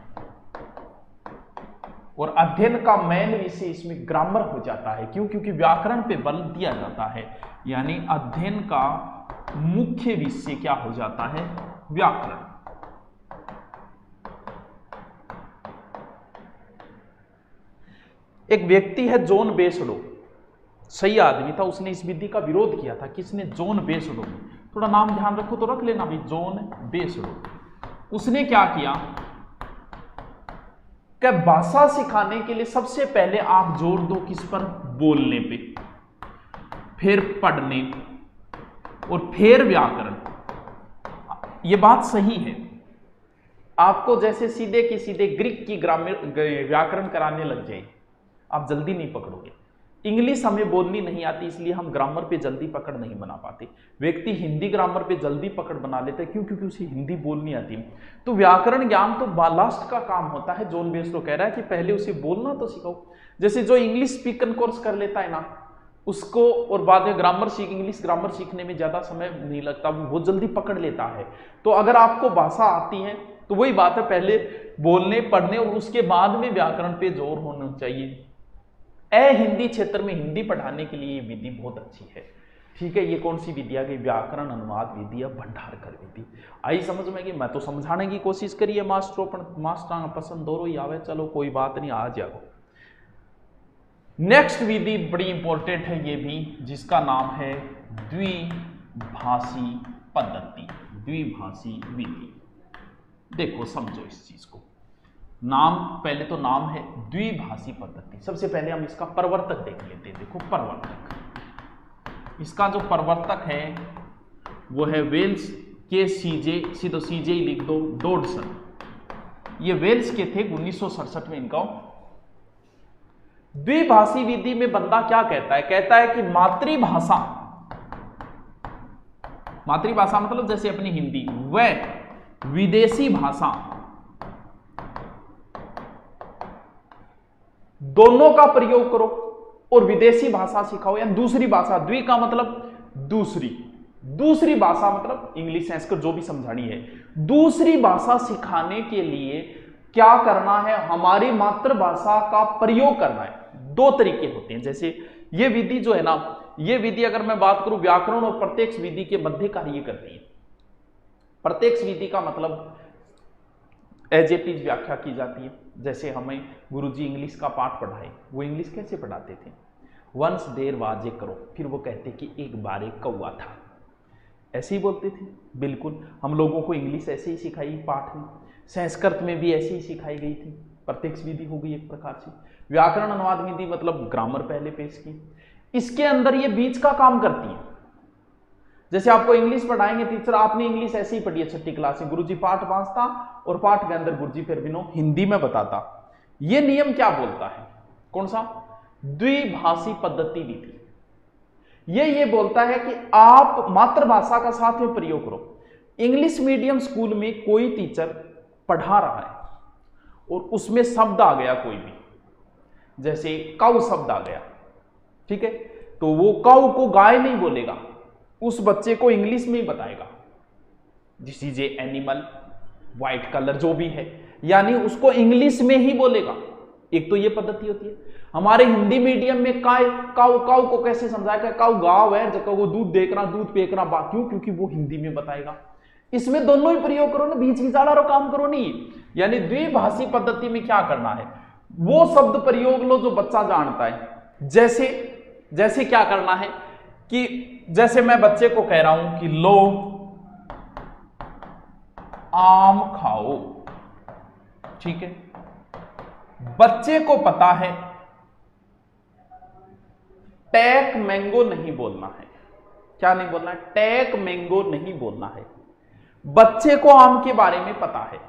और अध्ययन का मेन विषय इसमें ग्रामर हो जाता है। क्यों? क्योंकि व्याकरण पे बल दिया जाता है, यानी अध्ययन का मुख्य विषय क्या हो जाता है? व्याकरण। एक व्यक्ति है जॉन बेसडो, सही आदमी था, उसने इस विधि का विरोध किया था। किसने? जॉन बेसडो। थोड़ा नाम ध्यान रखो तो रख लेना भाई, जॉन बेसडो। उसने क्या किया कि भाषा सिखाने के लिए सबसे पहले आप जोर दो किस पर? बोलने पे, फिर पढ़ने और फिर व्याकरण। यह बात सही है। आपको जैसे सीधे के सीधे ग्रीक की व्याकरण कराने लग जाए, आप जल्दी नहीं पकड़ोगे। इंग्लिश हमें बोलनी नहीं आती, इसलिए हम ग्रामर पे जल्दी पकड़ नहीं बना पाते। व्यक्ति हिंदी ग्रामर पे जल्दी पकड़ बना लेता है। क्यों? क्योंकि उसे हिंदी बोलनी आती है। तो व्याकरण ज्ञान तो लास्ट का काम होता है। जॉन बेसडो कह रहा है कि पहले उसे बोलना तो सिखाओ। जैसे जो इंग्लिश स्पीकिंग कोर्स कर लेता है ना, उसको और बाद में इंग्लिश ग्रामर सीखने में ज्यादा समय नहीं लगता, वो जल्दी पकड़ लेता है। तो अगर आपको भाषा आती है तो वही बात है, पहले बोलने पढ़ने और उसके बाद में व्याकरण पे जोर होना चाहिए। हिंदी क्षेत्र में हिंदी पढ़ाने के लिए ये विधि बहुत अच्छी है। ठीक है, ये कौन सी विधि आ गई? व्याकरण अनुवाद विधि या भंडारकर विधि। आई समझ में कि मैं तो समझाने की कोशिश करी है मास्टरों, पर मास्टर पसंद दोनों ही आवे, चलो कोई बात नहीं, आ जाओ। नेक्स्ट विधि बड़ी इंपॉर्टेंट है ये भी, जिसका नाम है द्विभाषी पद्धति, द्विभाषी विधि। देखो समझो इस चीज को। नाम, पहले तो नाम है द्विभाषी पद्धति। सबसे पहले हम इसका प्रवर्तक देख लेते हैं। देखो प्रवर्तक, इसका जो प्रवर्तक है वो है वेल्स के सीधे सीजे लिख दो, डॉडसन। ये वेल्स के थे, 1967 में इनका। द्विभाषी विधि में बंदा क्या कहता है? कहता है कि मातृभाषा, मातृभाषा मतलब जैसे अपनी हिंदी, वह विदेशी भाषा, दोनों का प्रयोग करो और विदेशी भाषा सिखाओ या दूसरी भाषा। द्वि का मतलब दूसरी, दूसरी भाषा मतलब इंग्लिश संस्कृत जो भी समझानी है। दूसरी भाषा सिखाने के लिए क्या करना है? हमारी मातृभाषा का प्रयोग करना है। दो तरीके होते हैं। जैसे ये विधि जो है ना, ये विधि अगर मैं बात करूं व्याकरण और प्रत्यक्ष विधि के मध्य कार्य करती है। प्रत्यक्ष विधि का मतलब एज इट इज व्याख्या की जाती है। जैसे हमें गुरुजी इंग्लिश का पाठ पढ़ाए, वो इंग्लिश कैसे पढ़ाते थे? वंस देर वाज ए करो, फिर वो कहते कि एक बार एक कौवा था, ऐसे ही बोलते थे। बिल्कुल, हम लोगों को इंग्लिश ऐसे ही सिखाई पाठ में, संस्कृत में भी ऐसे ही सिखाई गई थी। प्रत्यक्ष विधि हो गई एक प्रकार से। व्याकरण अनुवाद विधि मतलब ग्रामर पहले पेश की, इसके अंदर ये बीच का काम करती है। जैसे आपको इंग्लिश पढ़ाएंगे टीचर, आपने इंग्लिश ऐसे ही पढ़ी है 6ठी क्लास में, गुरुजी पाठ बांधता और पाठ के अंदर गुरुजी फिर भी हिंदी में बताता। ये नियम क्या बोलता है? कौन सा? द्विभाषी पद्धति विधि। ये बोलता है कि आप मातृभाषा का साथ में प्रयोग करो। इंग्लिश मीडियम स्कूल में कोई टीचर पढ़ा रहा है और उसमें शब्द आ गया कोई भी, जैसे काऊ शब्द आ गया, ठीक है, तो वो काऊ को गाय नहीं बोलेगा, उस बच्चे को इंग्लिश में ही बताएगा। This is a animal, white colour जो भी है, यानी उसको इंग्लिश में ही बोलेगा। एक तो ये पद्धति होती है। हमारे हिंदी मीडियम में काऊ को कैसे समझाएगा? काऊ गाव है, जब वो दूध देखना, दूध पेकना, क्यों? क्योंकि वो हिंदी में बताएगा। इसमें दोनों ही प्रयोग करो ना, बीच विचारा काम करो नहीं। यानी द्विभाषी पद्धति में क्या करना है, वो शब्द प्रयोग लो जो बच्चा जानता है। जैसे क्या करना है कि जैसे मैं बच्चे को कह रहा हूं कि लो आम खाओ, ठीक है, बच्चे को पता है टेक मैंगो नहीं बोलना है। क्या नहीं बोलना है? टेक मैंगो नहीं बोलना है। बच्चे को आम के बारे में पता है,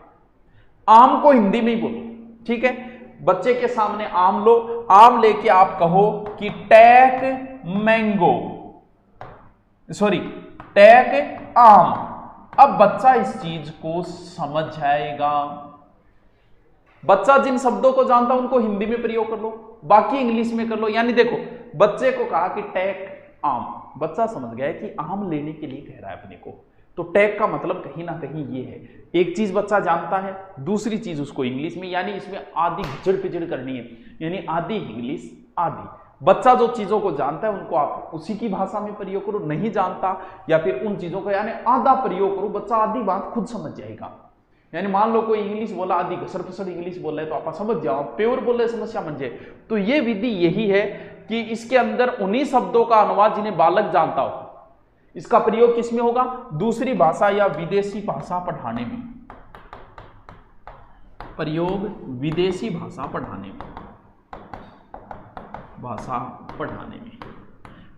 आम को हिंदी में ही बोलो, ठीक है। बच्चे के सामने आम लो, आम लेके आप कहो कि टेक मैंगो, सॉरी टेक आम। अब बच्चा इस चीज को समझ जाएगा। बच्चा जिन शब्दों को जानता है उनको हिंदी में प्रयोग कर लो, बाकी इंग्लिश में कर लो। यानी देखो, बच्चे को कहा कि टेक आम, बच्चा समझ गया है कि आम लेने के लिए कह रहा है अपने को, तो टेक का मतलब कहीं ना कहीं ये है। एक चीज बच्चा जानता है, दूसरी चीज उसको इंग्लिश में, यानी इसमें आधी घिचड़ पिचड़ करनी है, यानी आधी इंग्लिश आधी। बच्चा जो चीजों को जानता है उनको आप उसी की भाषा में प्रयोग करो, नहीं जानता या फिर उन चीजों को यानी आधा प्रयोग करो, बच्चा आधी बात खुद समझ जाएगा। यानी मान लो कोई इंग्लिश बोला, आधी घसर फसर इंग्लिश बोल रहे तो आप समझ जाओ, प्योर बोल रहे समस्या मंजे। तो ये विधि यही है कि इसके अंदर उन्हीं शब्दों का अनुवाद जिन्हें बालक जानता हो, इसका प्रयोग किसमें होगा? दूसरी भाषा या विदेशी भाषा पढ़ाने में, प्रयोग विदेशी भाषा पढ़ाने में, भाषा पढ़ाने में।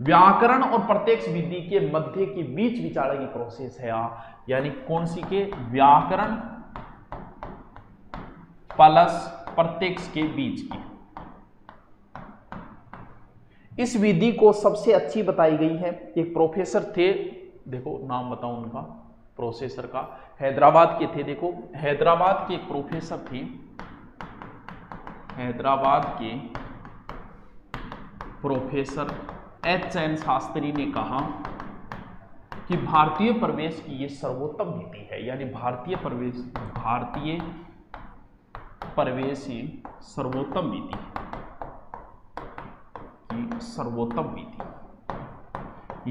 व्याकरण और प्रत्यक्ष विधि के मध्य के बीच विचार की प्रोसेस है, यानी कौन सी के? व्याकरण प्लस प्रत्यक्ष के बीच की। इस विधि को सबसे अच्छी बताई गई है, एक प्रोफेसर थे, देखो नाम बताऊं उनका, प्रोफेसर का, हैदराबाद के थे। देखो हैदराबाद के एक प्रोफेसर थे, हैदराबाद के प्रोफेसर एच.एन. शास्त्री ने कहा कि भारतीय प्रवेश की ये सर्वोत्तम विधि है, यानी भारतीय प्रवेश ही सर्वोत्तम विधि की सर्वोत्तम विधि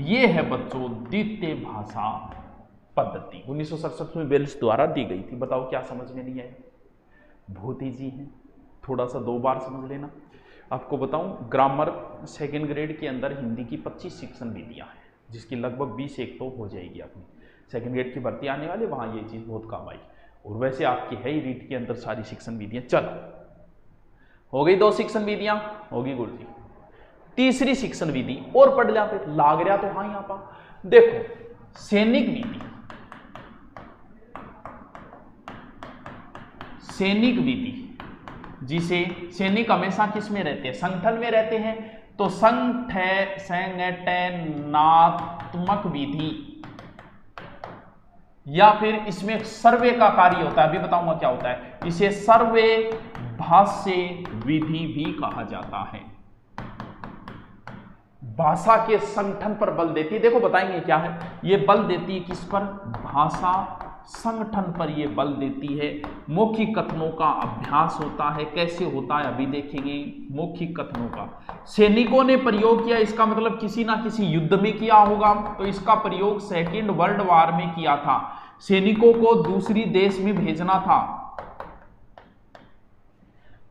ये है बच्चों द्वितीय भाषा पद्धति। 1967 में वेल्स द्वारा दी गई थी। बताओ क्या समझ में नहीं आया? बहुत ईजी है, थोड़ा सा 2 बार समझ लेना। आपको बताऊं, ग्रामर 2nd ग्रेड के अंदर हिंदी की 25 शिक्षण विधियां हैं, जिसकी लगभग 20 एक तो हो जाएगी अपनी। 2nd ग्रेड की भर्ती आने वाली, वहां ये चीज बहुत काम आई। और वैसे आपकी है ही रीट के अंदर सारी शिक्षण विधियां। चलो हो गई 2 शिक्षण विधियां, होगी गुरुजी। तीसरी शिक्षण विधि और पढ़ लिया, फिर लाग रहा तो हाँ यहाँ पर देखो, सैनिक विधि। सैनिक विधि जिसे सैनिक हमेशा किस में रहते हैं? संगठन में रहते हैं, तो संगठनात्मक विधि, या फिर इसमें सर्वे का कार्य होता है, अभी बताऊंगा क्या होता है। इसे सर्वे भाष्य विधि भी कहा जाता है। भाषा के संगठन पर बल देती है। देखो बताएंगे क्या है, ये बल देती है किस पर? भाषा संगठन पर ये बल देती है। मौखिक कथनों का अभ्यास होता है। कैसे होता है अभी देखेंगे। मौखिक कथनों का सैनिकों ने प्रयोग किया, इसका मतलब किसी ना किसी युद्ध में किया होगा, तो इसका प्रयोग 2nd वर्ल्ड वॉर में किया था। सैनिकों को दूसरी देश में भेजना था।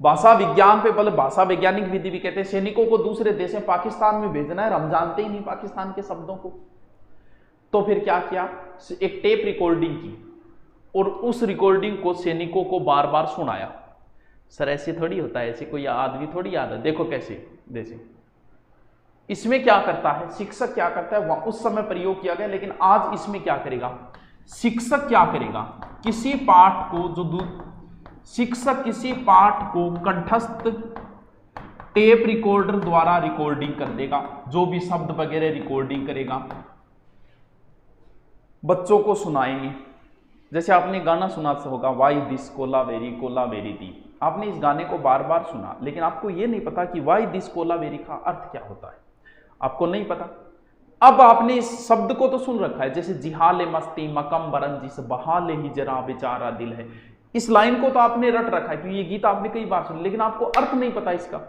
भाषा विज्ञान पे बल भाषा वैज्ञानिक विधि भी कहते हैं। सैनिकों को दूसरे देश में पाकिस्तान में भेजना है, हम जानते ही नहीं पाकिस्तान के शब्दों को। तो फिर क्या किया, एक टेप रिकॉर्डिंग की और उस रिकॉर्डिंग को सैनिकों को बार बार सुनाया। सर ऐसे थोड़ी होता है, ऐसे कोई आदमी थोड़ी याद है। देखो कैसे, जैसे इसमें क्या करता है शिक्षक, क्या करता है, वहां उस समय प्रयोग किया गया, लेकिन आज इसमें क्या करेगा शिक्षक, क्या करेगा किसी पाठ को शिक्षक किसी पाठ को कंठस्थ टेप रिकॉर्डर द्वारा रिकॉर्डिंग कर देगा, जो भी शब्द वगैरह रिकॉर्डिंग करेगा, बच्चों को सुनाएंगे। जैसे आपने गाना सुना होगा, वाई दिस कोलावेरी दी। आपने इस गाने को बार बार सुना, लेकिन आपको यह नहीं पता कि वाई दिस कोलावेरी का अर्थ क्या होता है, आपको नहीं पता। अब आपने इस शब्द को तो सुन रखा है, जैसे जिहाले मस्ती मकम बरन जिस बहाले ही जरा बेचारा दिल है। इस लाइन को तो आपने रट रखा है, क्योंकि ये गीत आपने कई बार सुना, लेकिन आपको अर्थ नहीं पता इसका।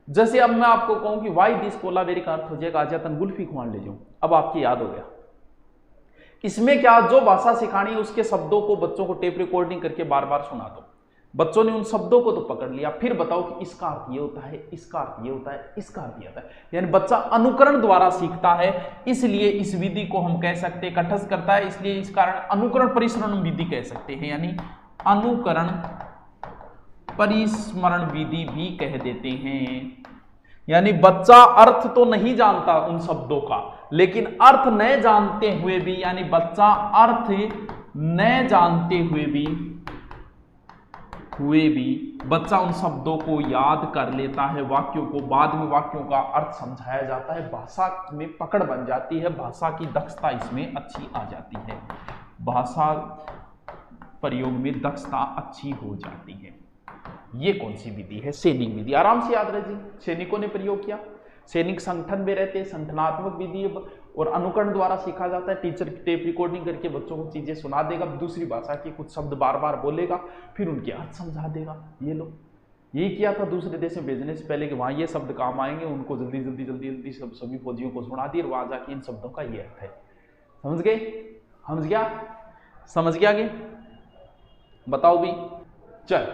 जैसे अब मैं आपको कहूं कि वाई दिस कोलावेरी का अर्थ हो जाएगा आजा तन गुल्फी खुआन ले जाऊं, अब आपकी याद हो गया। इसमें क्या, जो भाषा सिखानी है उसके शब्दों को बच्चों को टेप रिकॉर्डिंग करके बार बार सुना दो। बच्चों ने उन शब्दों को तो पकड़ लिया, फिर बताओ कि इसका अर्थ ये होता है, इसका अर्थ ये होता है, इसका अर्थ ये होता है। यानी बच्चा अनुकरण द्वारा सीखता है, इसलिए इस विधि को हम कह सकते हैं कंठस्थ करता है, इसलिए इस कारण अनुकरण परिस्मरण विधि कह सकते हैं, यानी अनुकरण परिस्मरण विधि भी कह देते हैं। यानी बच्चा अर्थ तो नहीं जानता उन शब्दों का, लेकिन अर्थ न जानते हुए भी, यानी बच्चा अर्थ न जानते हुए भी बच्चा उन शब्दों को याद कर लेता है, वाक्यों को, बाद में वाक्यों का अर्थ समझाया जाता है, भाषा में पकड़ बन जाती है, भाषा की दक्षता इसमें अच्छी आ जाती है, भाषा प्रयोग में दक्षता अच्छी हो जाती है। ये कौन सी विधि है, सैनिक विधि। आराम से याद रखिए, सैनिकों ने प्रयोग किया, सैनिक संगठन में रहते हैं, संगठनात्मक विधि है और अनुकरण द्वारा सीखा जाता है। टीचर टेप रिकॉर्डिंग करके बच्चों को चीजें सुना देगा, दूसरी भाषा की कुछ शब्द बार बार बोलेगा, फिर उनके अर्थ समझा देगा। ये लो, यही किया था दूसरे देश में भेजने से पहले कि वहां ये शब्द काम आएंगे, उनको जल्दी सभी फौजियों को सुना दिए और वहां जाके इन शब्दों का ये अर्थ है। समझ गए, समझ गया कि बताओ भी। चल